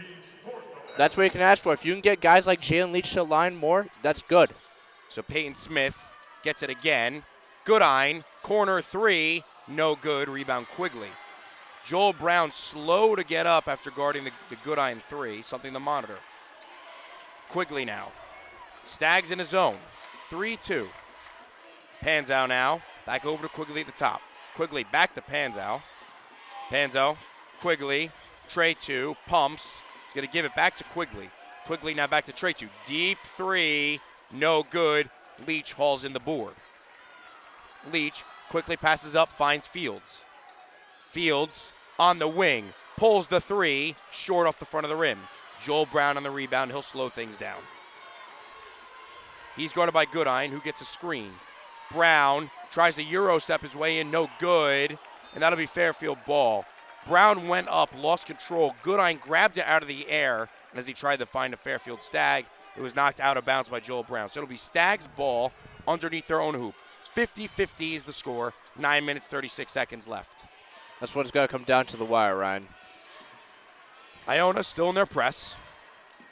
That's what you can ask for. If you can get guys like Jalen Leach to the line more, that's good. So Peyton Smith gets it again. Goodine, corner 3, no good. Rebound Quigley. Joel Brown slow to get up after guarding the Goodine 3, something to monitor. Quigley now. Stags in his zone. 3-2. Panzow now. Back over to Quigley at the top. Quigley back to Panzow. Panzo, Quigley, Trey 2, pumps. He's going to give it back to Quigley. Quigley now back to Trey 2. Deep 3, no good. Leach hauls in the board. Leach quickly passes up, finds Fields. Fields on the wing, pulls the 3, short off the front of the rim. Joel Brown on the rebound, he'll slow things down. He's guarded by Goodine, who gets a screen. Brown tries to Euro step his way in, no good, and that'll be Fairfield ball. Brown went up, lost control. Goodine grabbed it out of the air, and as he tried to find a Fairfield Stag, it was knocked out of bounds by Joel Brown. So it'll be Stags ball underneath their own hoop. 50-50 is the score, 9 minutes, 36 seconds left. That's what it's got to come down to the wire, Ryan. Iona still in their press.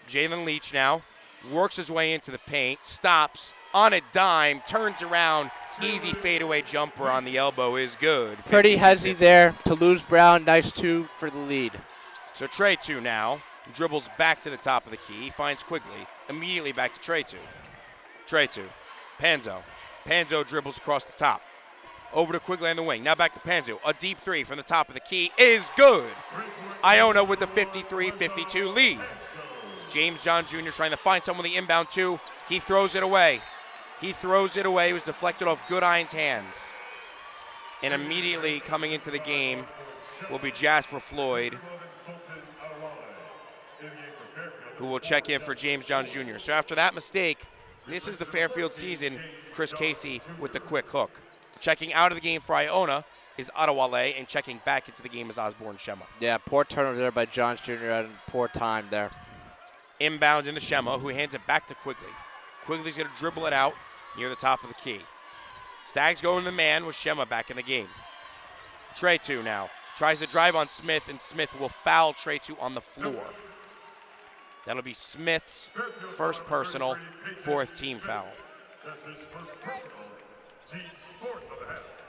Jalen Leach now works his way into the paint, stops on a dime, turns around, easy fadeaway jumper on the elbow is good. Pretty hezzy there to lose Brown. Nice 2 for the lead. So Trey 2 now dribbles back to the top of the key. He finds Quigley. Immediately back to Trey 2. Trey 2. Panzo. Panzo dribbles across the top. Over to Quigley on the wing. Now back to Panzo. A deep 3 from the top of the key is good. Iona with the 53-52 lead. James John Jr. trying to find someone the inbound 2. He throws it away. He throws it away. It was deflected off Goodine's hands. And immediately coming into the game will be Jasper Floyd, who will check in for James John Jr. So after that mistake, this is the Fairfield season. Chris Casey with the quick hook. Checking out of the game for Iona is Ottawale, and checking back into the game is Osborne Shema. Yeah, poor turnover there by Johns Jr. and poor time there. Inbound into Shema, who hands it back to Quigley. Quigley's going to dribble it out near the top of the key. Stags going to the man with Shema back in the game. Trey 2 now. Tries to drive on Smith, and Smith will foul Trey 2 on the floor. That'll be Smith's first personal, 4th team foul.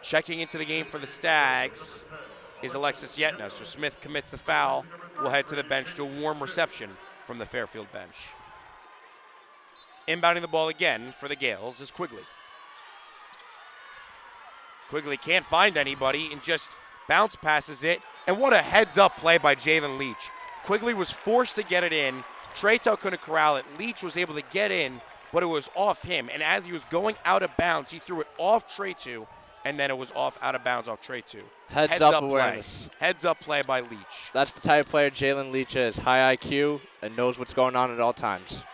Checking into the game for the Stags is Alexis Yetna. So Smith commits the foul. Will head to the bench to a warm reception from the Fairfield bench. Inbounding the ball again for the Gales is Quigley. Quigley can't find anybody and just bounce passes it. And what a heads-up play by Jalen Leach. Quigley was forced to get it in. Treytel couldn't corral it. Leach was able to get in, but it was off him. And as he was going out of bounds, he threw it off Trey 2, and then it was off out of bounds off Trey 2. Heads up awareness. Play. Heads up play by Leach. That's the type of player Jalen Leach is. High IQ and knows what's going on at all times.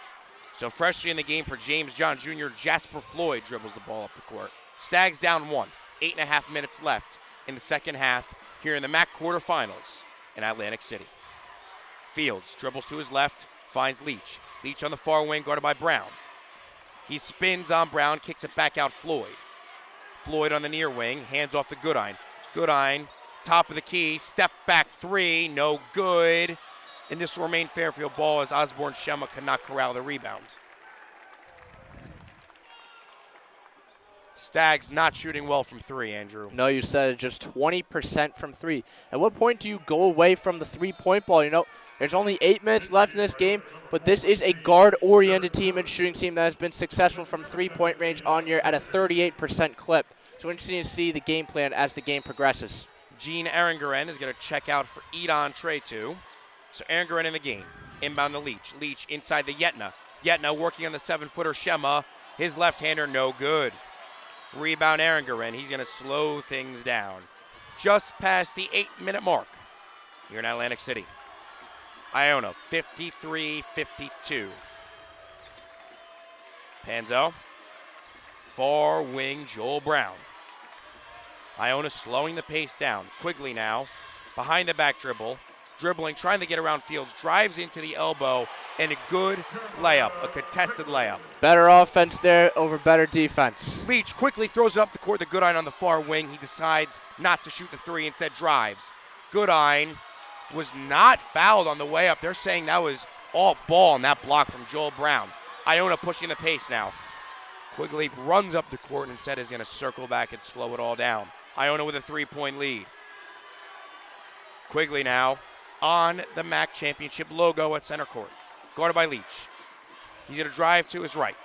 So freshly in the game for James John Jr., Jasper Floyd dribbles the ball up the court. Stags down 1. 8.5 minutes left in the second half here in the MAAC quarterfinals in Atlantic City. Fields dribbles to his left, finds Leach. Leach on the far wing, guarded by Brown. He spins on Brown, kicks it back out Floyd. Floyd on the near wing, hands off to Goodine. Goodine, top of the key, step back 3, no good. And this will remain Fairfield ball as Osborne Shema cannot corral the rebound. Stags not shooting well from 3, Andrew. No, you said it, just 20% from 3. At what point do you go away from the three-point ball? You know, There's only 8 minutes left in this game, but this is a guard-oriented team and shooting team that has been successful from three-point range on year at a 38% clip. So interesting to see the game plan as the game progresses. Gene Arengaren is going to check out for Edon Tretu. So Arengaren in the game. Inbound to Leach. Leach inside the Yetna. Yetna working on the 7-footer Shema. His left-hander no good. Rebound Arengaren. He's going to slow things down. Just past the 8-minute mark here in Atlantic City. Iona 53-52. Panzo. Far wing Joel Brown. Iona slowing the pace down. Quigley now behind the back dribble. Dribbling, trying to get around Fields. Drives into the elbow and a good layup, a contested layup. Better offense there over better defense. Leach quickly throws it up the court to Goodine on the far wing. He decides not to shoot the three, instead drives. Goodine was not fouled on the way up. They're saying that was all ball on that block from Joel Brown. Iona pushing the pace now. Quigley runs up the court and instead is going to circle back and slow it all down. Iona with a 3-point lead. Quigley now on the MAAC championship logo at center court. Guarded by Leach. He's going to drive to his right.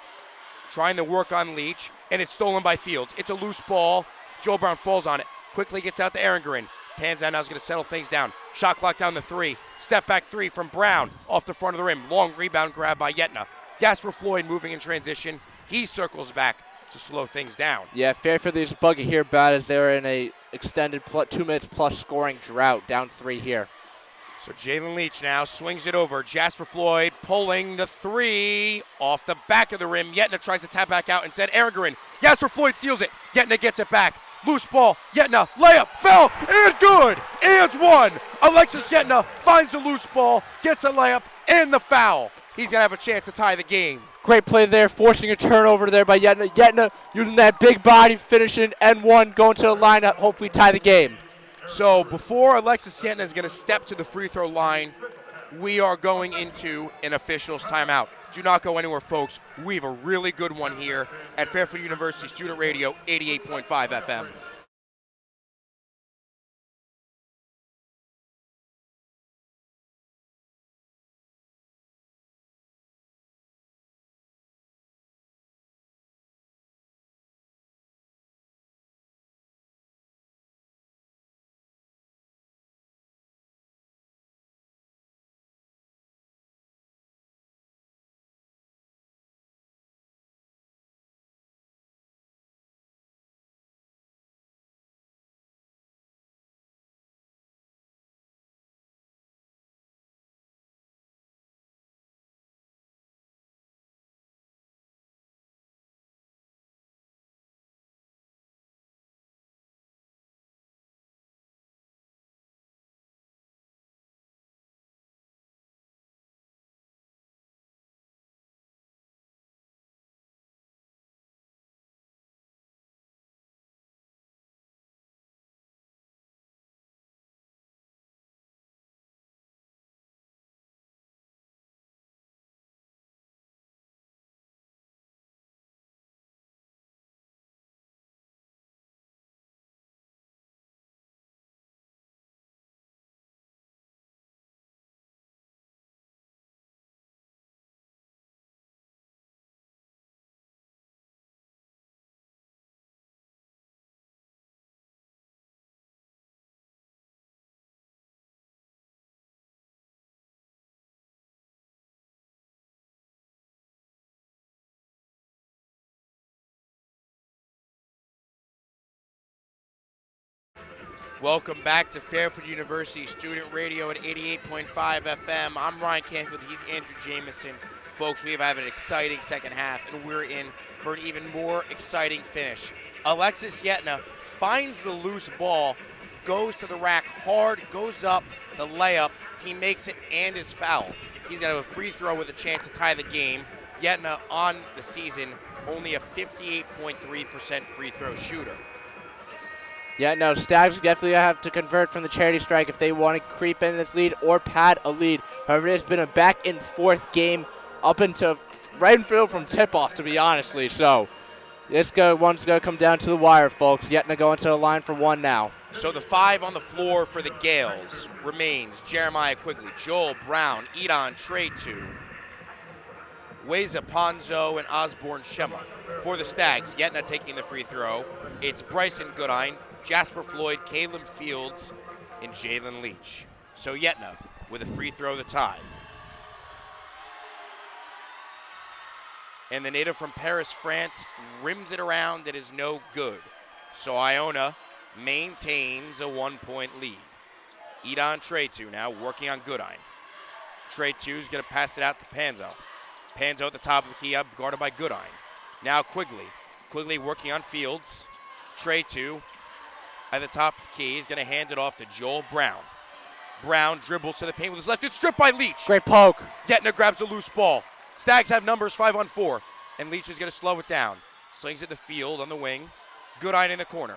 Trying to work on Leach, and it's stolen by Fields. It's a loose ball. Joel Brown falls on it. Quickly gets out to Arengaren. Panzan now is going to settle things down. Shot clock down to 3. Step back 3 from Brown off the front of the rim. Long rebound grab by Yetna. Jasper Floyd moving in transition. He circles back to slow things down. Yeah, Fairfield is buggy here bad as they're in a extended 2 minutes plus scoring drought, down 3 here. So Jalen Leach now swings it over. Jasper Floyd pulling the 3 off the back of the rim. Yetna tries to tap back out instead. Arengaren. Jasper Floyd seals it. Yetna gets it back. Loose ball. Yetna. Layup. Fell. And good. And one. Alexis Yetna finds the loose ball. Gets a layup and the foul. He's going to have a chance to tie the game. Great play there, forcing a turnover there by Yetna. Yetna using that big body, finishing N1, going to the line, hopefully tie the game. So before Alexis Yetna is going to step to the free throw line, we are going into an official's timeout. Do not go anywhere, folks. We have a really good one here at Fairfield University Student Radio 88.5 FM. Welcome back to Fairfield University Student Radio at 88.5 FM. I'm Ryan Canfield. He's Andrew Jamison. Folks, we have had an exciting second half, and we're in for an even more exciting finish. Alexis Yetna finds the loose ball, goes to the rack hard, goes up, the layup. He makes it and is fouled. He's going to have a free throw with a chance to tie the game. Yetna on the season, only a 58.3% free throw shooter. Yeah, no, Stags definitely have to convert from the charity strike if they want to creep in this lead or pad a lead. However, it's been a back and forth game up into right in field from tip-off, to be honestly. So this one's going to come down to the wire, folks. Yetna going to the line for one now. So the 5 on the floor for the Gales remains Jeremiah Quigley, Joel Brown, Edon Tretu, Weza Ponzo, and Osborne Shema. For the Stags, Yetna taking the free throw. It's Bryson Goodine, Jasper Floyd, Caleb Fields, and Jalen Leach. So Yetna with a free throw to tie. And the native from Paris, France, rims it around. It is no good. So Iona maintains a 1-point lead. Edon Tretu now working on Goodine. Tretu's going to pass it out to Panzo. Panzo at the top of the key, up guarded by Goodine. Now Quigley. Quigley working on Fields. Tretu at the top of the key is going to hand it off to Joel Brown. Brown dribbles to the paint with his left. It's stripped by Leach. Great poke. Yetna grabs a loose ball. Stags have numbers 5-on-4. And Leach is going to slow it down. Slings it the field on the wing. Goodine in the corner.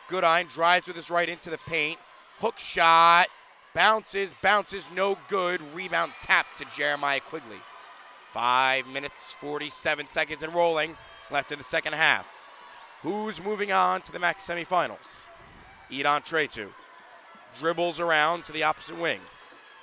Goodine drives with his right into the paint. Hook shot. Bounces, no good. Rebound tapped to Jeremiah Quigley. 5 minutes, 47 seconds and rolling left in the second half. Who's moving on to the MAAC semifinals? Edon Tretu dribbles around to the opposite wing.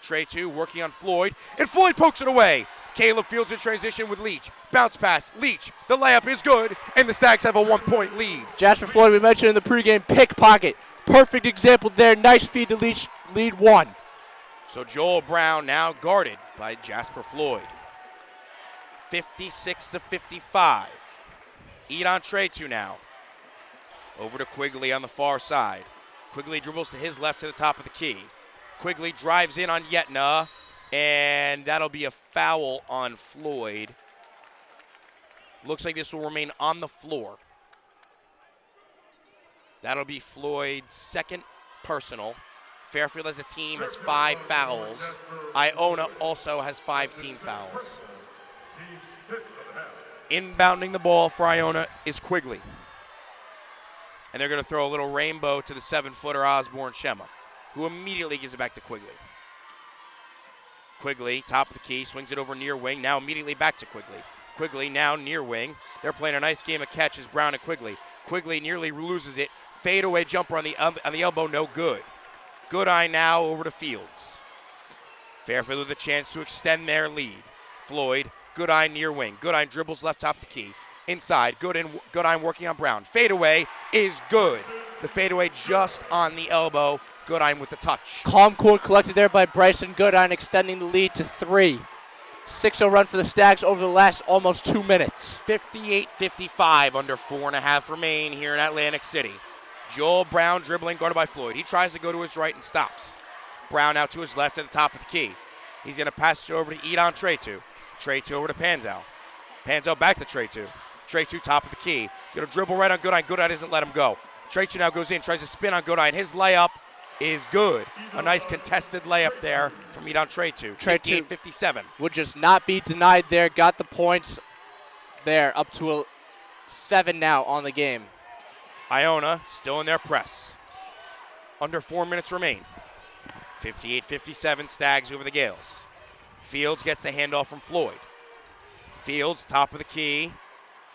Tretu working on Floyd, and Floyd pokes it away. Caleb Fields in transition with Leach. Bounce pass, Leach. The layup is good, and the Stags have a 1-point lead. Jasper Floyd, we mentioned in the pregame, pickpocket. Perfect example there. Nice feed to Leach, lead 1. So Joel Brown now guarded by Jasper Floyd. 56-55. Edon Tretu now. Over to Quigley on the far side. Quigley dribbles to his left to the top of the key. Quigley drives in on Yetna, and that'll be a foul on Floyd. Looks like this will remain on the floor. That'll be Floyd's second personal. Fairfield as a team has 5 fouls. Iona also has 5 team fouls. Inbounding the ball for Iona is Quigley. And they're going to throw a little rainbow to the 7-footer Osborne Shema, who immediately gives it back to Quigley. Quigley, top of the key, swings it over near wing, now immediately back to Quigley. Quigley now near wing. They're playing a nice game of catches, Brown and Quigley. Quigley nearly loses it. Fadeaway jumper on the elbow, no good. Goodine now over to Fields. Fairfield with a chance to extend their lead. Floyd, Goodine near wing. Goodine dribbles left top of the key. Inside, Goodine working on Brown. Fadeaway is good. The fadeaway just on the elbow. Goodine with the touch. Calm, cool, collected there by Bryson Goodine, extending the lead to 3. 6-0 run for the Stags over the last almost 2 minutes. 58-55, under 4.5 remain here in Atlantic City. Joel Brown dribbling, guarded by Floyd. He tries to go to his right and stops. Brown out to his left at the top of the key. He's going to pass it over to Edon Tretu. Tretu over to Panzo. Panzo back to Tretu. Tretu top of the key. Going to dribble right on Goodine. Goodine doesn't let him go. Tretu now goes in, tries to spin on Goodine. His layup is good. A nice contested layup there from Edon Tretu. 58-57. Would just not be denied there. Got the points there, up to 7 now on the game. Iona still in their press. Under 4 minutes remain. 58-57, Stags over the Gales. Fields gets the handoff from Floyd. Fields, top of the key,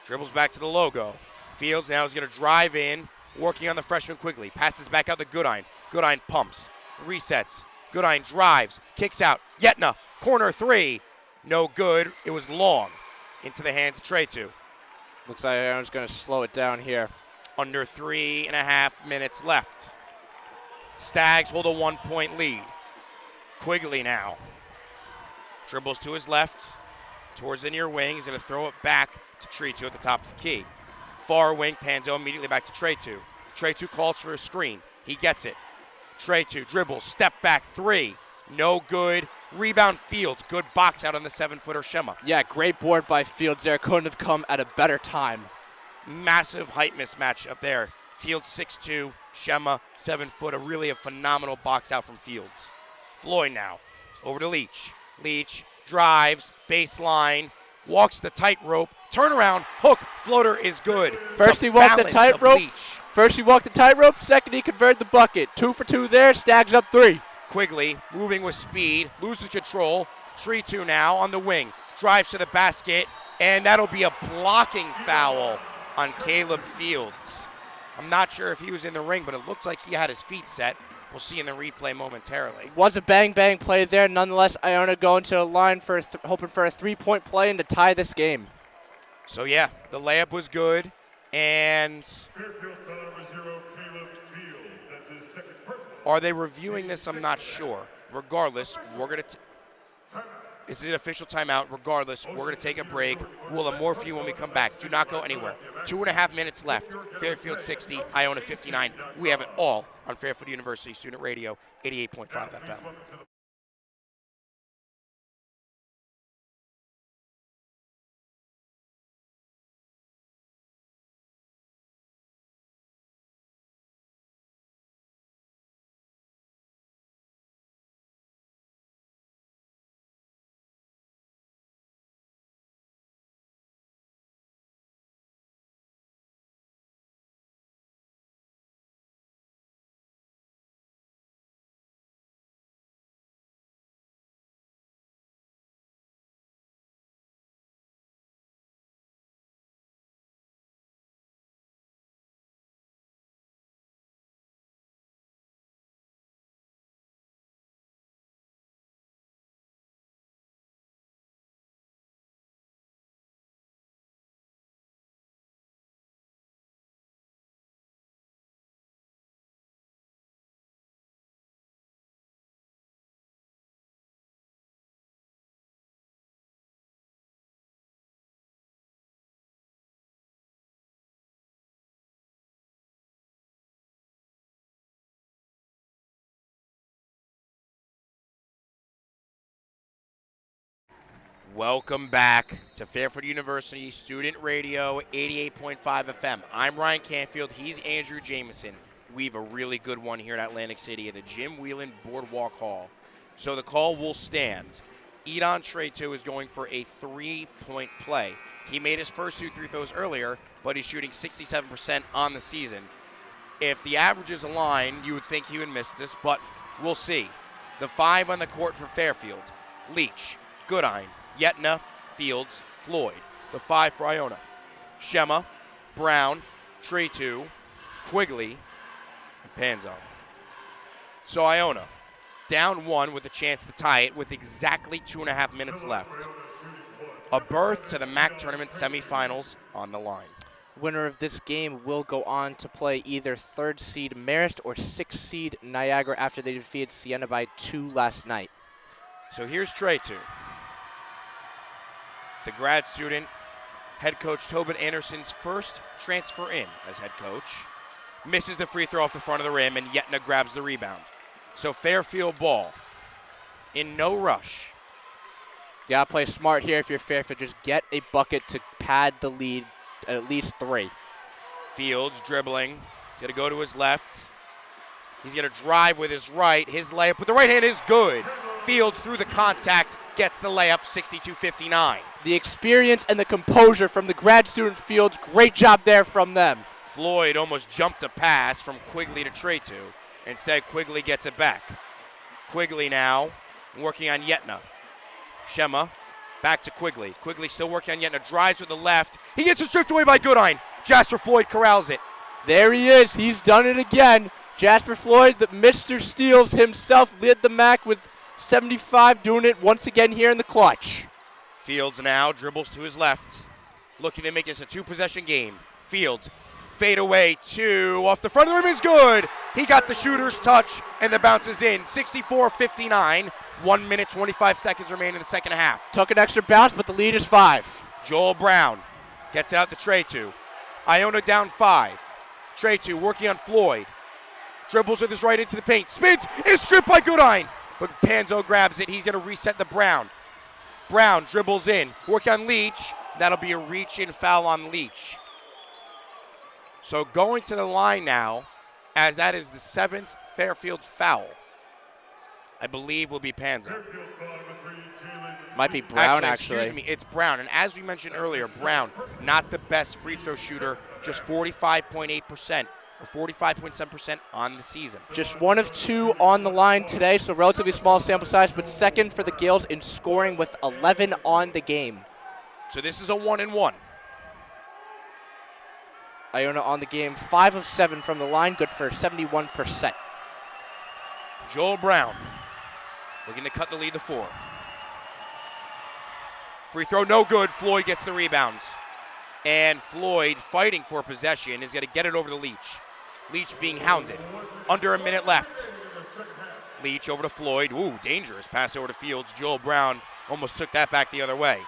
dribbles back to the logo. Fields now is going to drive in, working on the freshman Quigley. Passes back out to Goodine. Goodine pumps, resets. Goodine drives, kicks out. Yetna, corner 3. No good. It was long. Into the hands of Tretu. Looks like Aaron's going to slow it down here. Under 3.5 minutes left. Stags hold a 1-point lead. Quigley now. Dribbles to his left, towards the near wing. He's going to throw it back to Tretu at the top of the key. Far wing, Panzo immediately back to Tretu. Tretu calls for a screen. He gets it. Tretu dribbles, step back 3. No good. Rebound Fields. Good box out on the 7-footer Shema. Yeah, great board by Fields there. Couldn't have come at a better time. Massive height mismatch up there. Fields 6'2", Shema 7-footer. Really a phenomenal box out from Fields. Floyd now over to Leach. Leach drives, baseline, walks the tightrope, turnaround, hook, floater is good. First he walked the tightrope. Second he converted the bucket. 2 for 2 there. Stags up 3. Quigley moving with speed, loses control. Tretu now on the wing, drives to the basket, and that'll be a blocking foul on Caleb Fields. I'm not sure if he was in the ring, but it looked like he had his feet set. We'll see in the replay momentarily. Was a bang-bang play there. Nonetheless, Iona going to the line for hoping for a 3-point play and to tie this game. So, yeah, the layup was good. And Fairfield foul number 0, Caleb Fields. That's his second personal. are they reviewing this? I'm not sure. Regardless, we're going to this is an official timeout. Regardless, we're going to take a break. We'll have more for you when we come back. Do not go anywhere. 2.5 minutes left. Fairfield 60, Iona 59. We have it all on Fairfield University Student Radio, 88.5 FM. Welcome back to Fairfield University Student Radio, 88.5 FM. I'm Ryan Canfield. He's Andrew Jameson. We have a really good one here in Atlantic City at the Jim Whelan Boardwalk Hall. So the call will stand. Edon Tretu is going for a 3-point play. He made his first 2 free throws earlier, but he's shooting 67% on the season. If the averages align, you would think he would miss this, but we'll see. The 5 on the court for Fairfield: Leach, Goodine, Yetna, Fields, Floyd. The 5 for Iona: Shema, Brown, Tretu, Quigley, and Panzo. So Iona down 1 with a chance to tie it with exactly 2.5 minutes left. A berth to the MAAC tournament semifinals on the line. Winner of this game will go on to play either 3rd seed Marist or 6th seed Niagara after they defeated Siena by 2 last night. So here's Tretu. The grad student, head coach Tobin Anderson's first transfer in as head coach. Misses the free throw off the front of the rim, and Yetna grabs the rebound. So Fairfield ball. In no rush. You gotta play smart here if you're Fairfield. Just get a bucket to pad the lead at least 3. Fields dribbling. He's going to go to his left. He's going to drive with his right. His layup with the right hand is good. Fields through the contact gets the layup, 62-59. The experience and the composure from the grad student Fields, great job there from them. Floyd almost jumped a pass from Quigley to Tretu. Instead, Quigley gets it back. Quigley now working on Yetna. Shema back to Quigley. Quigley still working on Yetna. Drives with the left. He gets it stripped away by Goodine. Jasper Floyd corrals it. There he is. He's done it again. Jasper Floyd, the Mr. Steals himself, led the MAAC with 75, doing it once again here in the clutch. Fields now dribbles to his left. Looking to make this a 2-possession game. Fields, fade away, 2. Off the front of the rim is good. He got the shooter's touch, and the bounce is in. 64-59. 1 minute, 25 seconds remain in the second half. Took an extra bounce, but the lead is 5. Joel Brown gets out to Tretu. Iona down 5. Tretu working on Floyd. Dribbles with his right into the paint. Spins, is stripped by Goodine. But Panzo grabs it. He's going to reset the Brown. Brown dribbles in. Work on Leach. That'll be a reach-in foul on Leach. So going to the line now, as that is the 7th Fairfield foul, I believe will be Panzo. Might be Brown, actually. Excuse me, it's Brown. And as we mentioned earlier, Brown, not the best free throw shooter, just 45.8%. Or 45.7% on the season. Just 1 of 2 on the line today, so relatively small sample size, but second for the Gales in scoring with 11 on the game. So this is a 1-and-1. Iona on the game, 5 of 7 from the line, good for 71%. Joel Brown looking to cut the lead to 4. Free throw, no good. Floyd gets the rebounds. And Floyd, fighting for possession, is going to get it over to Leach. Leach being hounded. Under a minute left. Leach over to Floyd. Ooh, dangerous pass over to Fields. Joel Brown almost took that back the other way.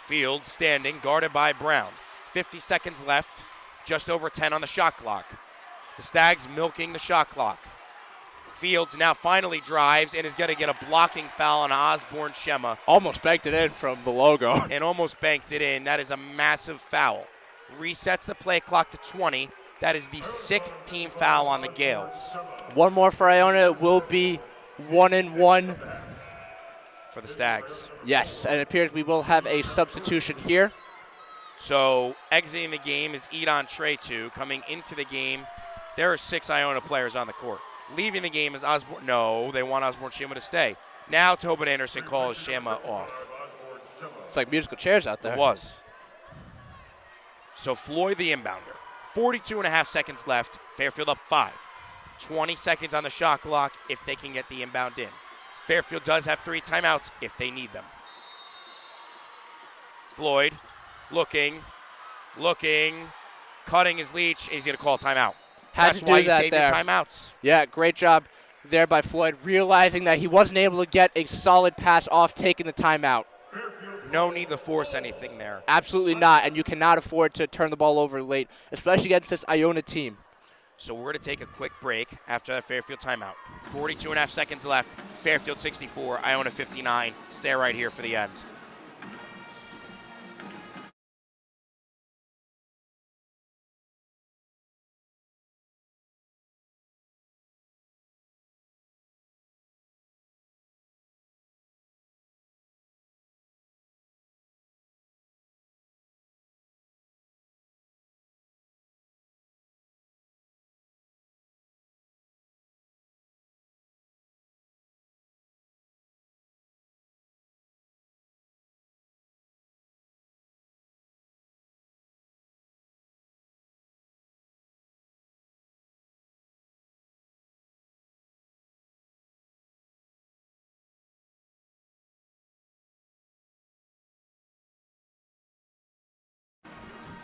Fields standing, guarded by Brown. 50 seconds left, just over 10 on the shot clock. The Stags milking the shot clock. Fields now finally drives and is going to get a blocking foul on Osborne Shema. Almost banked it in from the logo. And almost banked it in. That is a massive foul. Resets the play clock to 20. That is the 6th team foul on the Gales. One more for Iona. It will be 1-1. For the Stags. Yes, and it appears we will have a substitution here. So exiting the game is Edon Tretu. Coming into the game, there are 6 Iona players on the court. Leaving the game is Osborne. No, they want Osborne Shema to stay. Now Tobin Anderson calls Shema off. It's like musical chairs out there. It was. So Floyd the inbounder. 42.5 seconds left. Fairfield up 5. 20 seconds on the shot clock if they can get the inbound in. Fairfield does have 3 timeouts if they need them. Floyd looking, cutting his Leach. He's going to call timeout. That's why you save your timeouts. Yeah, great job there by Floyd, realizing that he wasn't able to get a solid pass off, taking the timeout. No need to force anything there. Absolutely not, and you cannot afford to turn the ball over late, especially against this Iona team. So we're going to take a quick break after that Fairfield timeout. 42.5 seconds left. Fairfield 64, Iona 59. Stay right here for the end.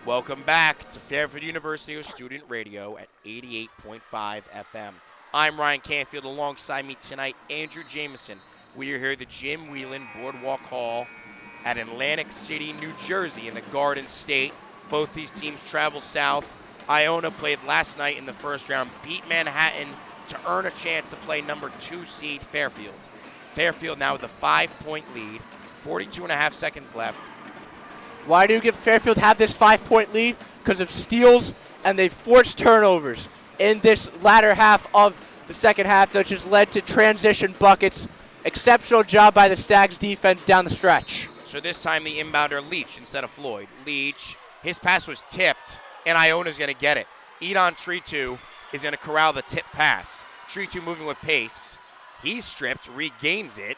Welcome back to Fairfield University Student Radio at 88.5 FM. I'm Ryan Canfield. Alongside me tonight, Andrew Jameson. We are here at the Jim Whelan Boardwalk Hall at Atlantic City, New Jersey in the Garden State. Both these teams travel south. Iona played last night in the first round, beat Manhattan to earn a chance to play number 2 seed Fairfield. Fairfield now with a 5-point lead, 42.5 seconds left. Why do you give Fairfield have this 5-point lead? Because of steals, and they forced turnovers in this latter half of the second half, which has led to transition buckets. Exceptional job by the Stags defense down the stretch. So this time the inbounder Leach instead of Floyd. Leach, his pass was tipped, and Iona's going to get it. Edon Tretu is going to corral the tip pass. Tretu moving with pace. He's stripped, regains it.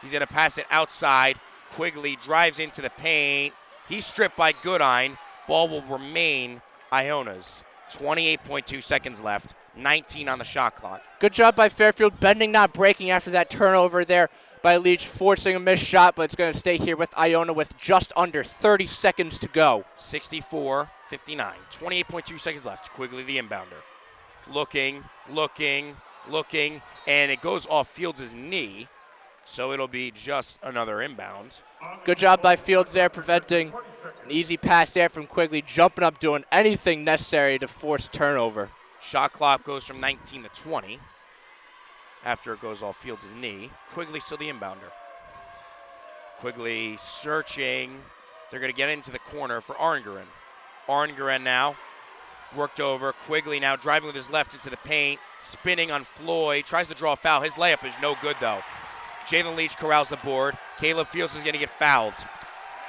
He's going to pass it outside. Quigley drives into the paint. He's stripped by Goodine. Ball will remain Iona's. 28.2 seconds left. 19 on the shot clock. Good job by Fairfield, bending, not breaking after that turnover there by Leach, forcing a missed shot, but it's going to stay here with Iona with just under 30 seconds to go. 64-59. 28.2 seconds left. Quigley the inbounder. Looking, and it goes off Fields' knee. So it'll be just another inbound. Good job by Fields there, preventing an easy pass there from Quigley, jumping up, doing anything necessary to force turnover. Shot clock goes from 19 to 20 after it goes off Fields' knee. Quigley still the inbounder. Quigley searching. They're going to get into the corner for Arngaren. Arngaren now worked over. Quigley now driving with his left into the paint, spinning on Floyd, tries to draw a foul. His layup is no good though. Jalen Leach corrals the board. Caleb Fields is going to get fouled.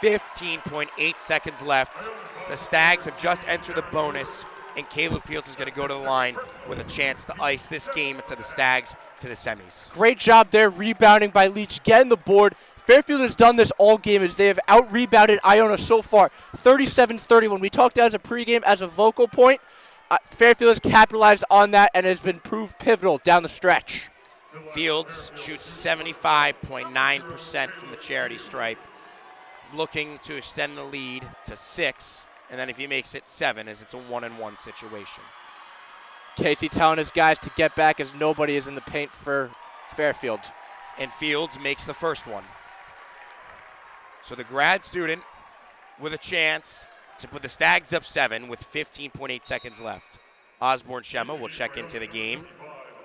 15.8 seconds left. The Stags have just entered the bonus, and Caleb Fields is going to go to the line with a chance to ice this game into the Stags to the semis. Great job there, rebounding by Leach, getting the board. Fairfield has done this all game as they have out-rebounded Iona so far, 37-30. When we talked as a pregame, as a vocal point, Fairfield has capitalized on that and has been proved pivotal down the stretch. Fields shoots 75.9% from the charity stripe, looking to extend the lead to 6, and then if he makes it 7, as it's a 1-and-1 situation. Casey telling his guys to get back as nobody is in the paint for Fairfield. And Fields makes the first one. So the grad student with a chance to put the Stags up 7 with 15.8 seconds left. Osborne Shema will check into the game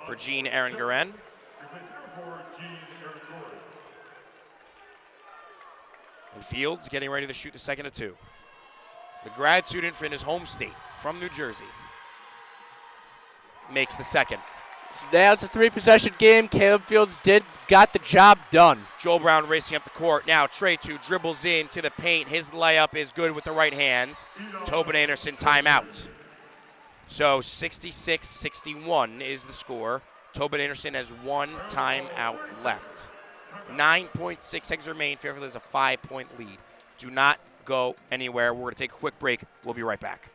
for Jean Aaron-Guren. And Fields getting ready to shoot the second of 2. The grad student from his home state, from New Jersey, makes the second. So now it's a 3-possession game. Caleb Fields got the job done. Joel Brown racing up the court. Now Trey 2 dribbles into the paint. His layup is good with the right hand. Tobin Anderson timeout. So 66-61 is the score. Tobin Anderson has 1 timeout left. 9.6 seconds remain. Fairfield has a 5-point lead. Do not go anywhere. We're going to take a quick break. We'll be right back.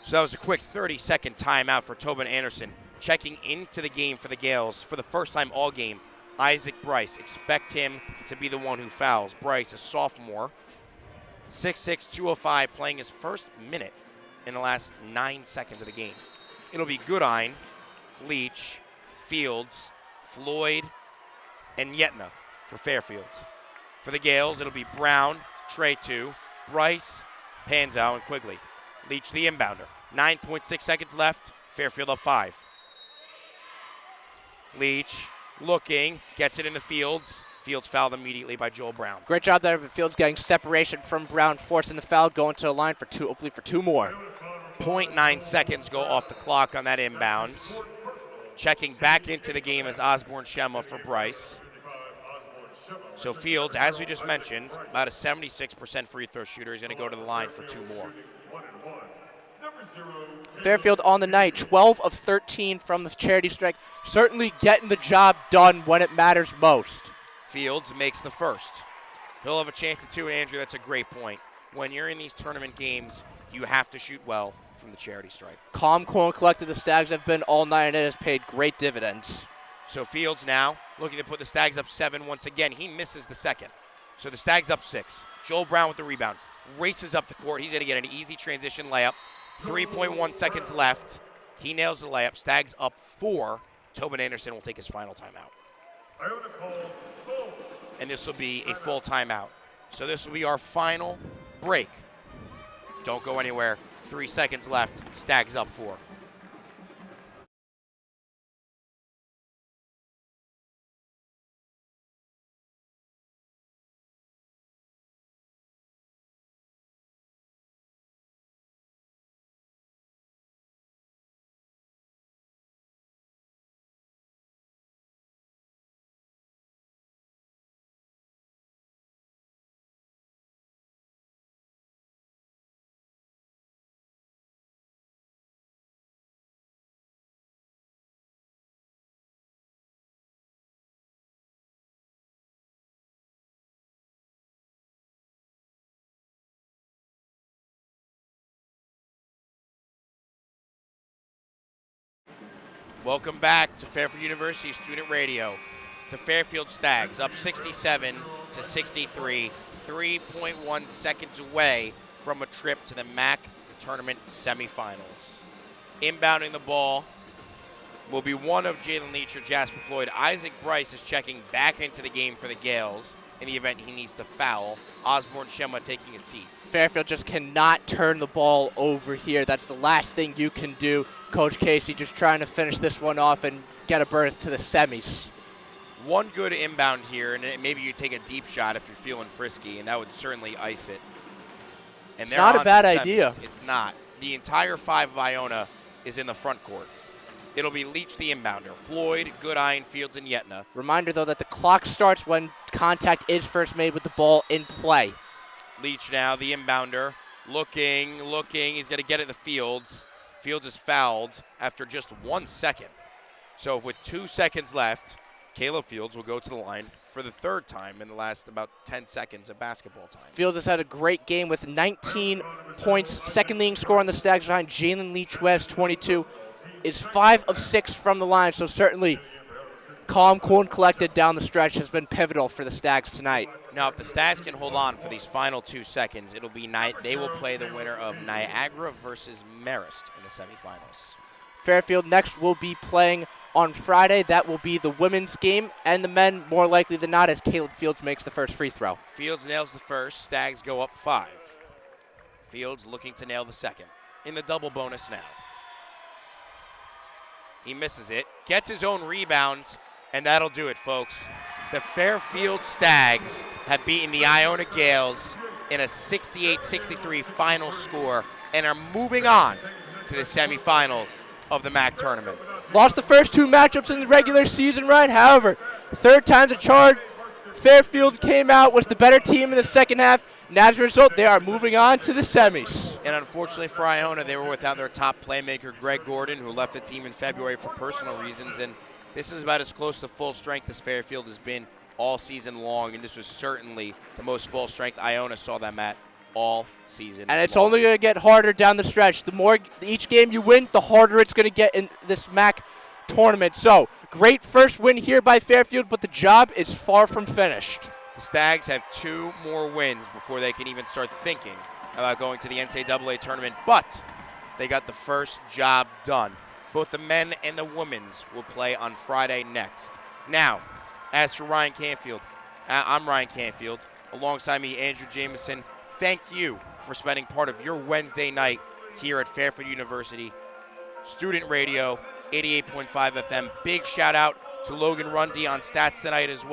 So that was a quick 30-second timeout for Tobin Anderson. Checking into the game for the Gales for the first time all game, Isaac Bryce. Expect him to be the one who fouls. Bryce, a sophomore, 6'6", 205, playing his first minute in the last 9 seconds of the game. It'll be Goodine, Leach, Fields, Floyd, and Yetna for Fairfield. For the Gales, it'll be Brown, Trey 2, Bryce, Panzow, and Quigley. Leach the inbounder. 9.6 seconds left. Fairfield up 5. Leach looking, gets it in the Fields. Fields fouled immediately by Joel Brown. Great job there. Fields getting separation from Brown, forcing the foul, going to the line for 2, hopefully for 2 more. 0.9 seconds go off the clock on that inbound. Checking back into the game is Osborne Shema for Bryce. So Fields, as we just mentioned, about a 76% free throw shooter. He's going to go to the line for 2 more. Fairfield on the night, 12 of 13 from the charity strike. Certainly getting the job done when it matters most. Fields makes the first. He'll have a chance at 2, and Andrew, that's a great point. When you're in these tournament games, you have to shoot well from the charity stripe. Calm, cool, and collected the Stags have been all night, and it has paid great dividends. So Fields now looking to put the Stags up 7 once again. He misses the second. So the Stags up 6. Joel Brown with the rebound. Races up the court. He's going to get an easy transition layup. 3.1 seconds left. He nails the layup. Stags up 4. Tobin Anderson will take his final timeout. And this will be a full timeout. So this will be our final break. Don't go anywhere. 3 seconds left. Stags up 4. Welcome back to Fairfield University Student Radio. The Fairfield Stags up 67 to 63, 3.1 seconds away from a trip to the MAAC tournament semifinals. Inbounding the ball will be one of Jalen Leach or Jasper Floyd. Isaac Bryce is checking back into the game for the Gales in the event he needs to foul. Osborne Shema taking a seat. Fairfield just cannot turn the ball over here. That's the last thing you can do. Coach Casey just trying to finish this one off and get a berth to the semis. One good inbound here, and maybe you take a deep shot if you're feeling frisky, and that would certainly ice it. And it's not a bad idea. It's not. The entire 5 of Iona is in the front court. It'll be Leach the inbounder, Floyd, Goodine, Fields, and Yetna. Reminder, though, that the clock starts when contact is first made with the ball in play. Leach now, the inbounder, looking. He's going to get it to Fields. Fields is fouled after just 1 second. So with 2 seconds left, Caleb Fields will go to the line for the third time in the last about 10 seconds of basketball time. Fields has had a great game with 19 points, second leading scorer on the Stags behind Jalen Leach, who has 22. Is 5 of 6 from the line, so certainly calm, cool, and collected down the stretch has been pivotal for the Stags tonight. Now, if the Stags can hold on for these final 2 seconds, it'll be they will play the winner of Niagara versus Marist in the semifinals. Fairfield next will be playing on Friday. That will be the women's game, and the men more likely than not as Caleb Fields makes the first free throw. Fields nails the first. Stags go up 5. Fields looking to nail the second in the double bonus now. He misses it, gets his own rebound, and that'll do it, folks. The Fairfield Stags have beaten the Iona Gales in a 68-63 final score and are moving on to the semifinals of the MAAC tournament. Lost the first 2 matchups in the regular season, Ryan. However, third time's a charm. Fairfield came out, was the better team in the second half, and as a result, they are moving on to the semis. And unfortunately for Iona, they were without their top playmaker, Greg Gordon, who left the team in February for personal reasons. And this is about as close to full strength as Fairfield has been all season long. And this was certainly the most full strength Iona saw them at all season And it's long. only going to get harder down the stretch. The more each game you win, the harder it's going to get in this MAAC tournament. So, great first win here by Fairfield, but the job is far from finished. The Stags have 2 more wins before they can even start thinking about going to the NCAA tournament, but they got the first job done. Both the men and the women's will play on Friday next. Now, as for Ryan Canfield, I'm Ryan Canfield. Alongside me, Andrew Jameson. Thank you for spending part of your Wednesday night here at Fairfield University. Student Radio, 88.5 FM. Big shout out to Logan Rundy on stats tonight as well.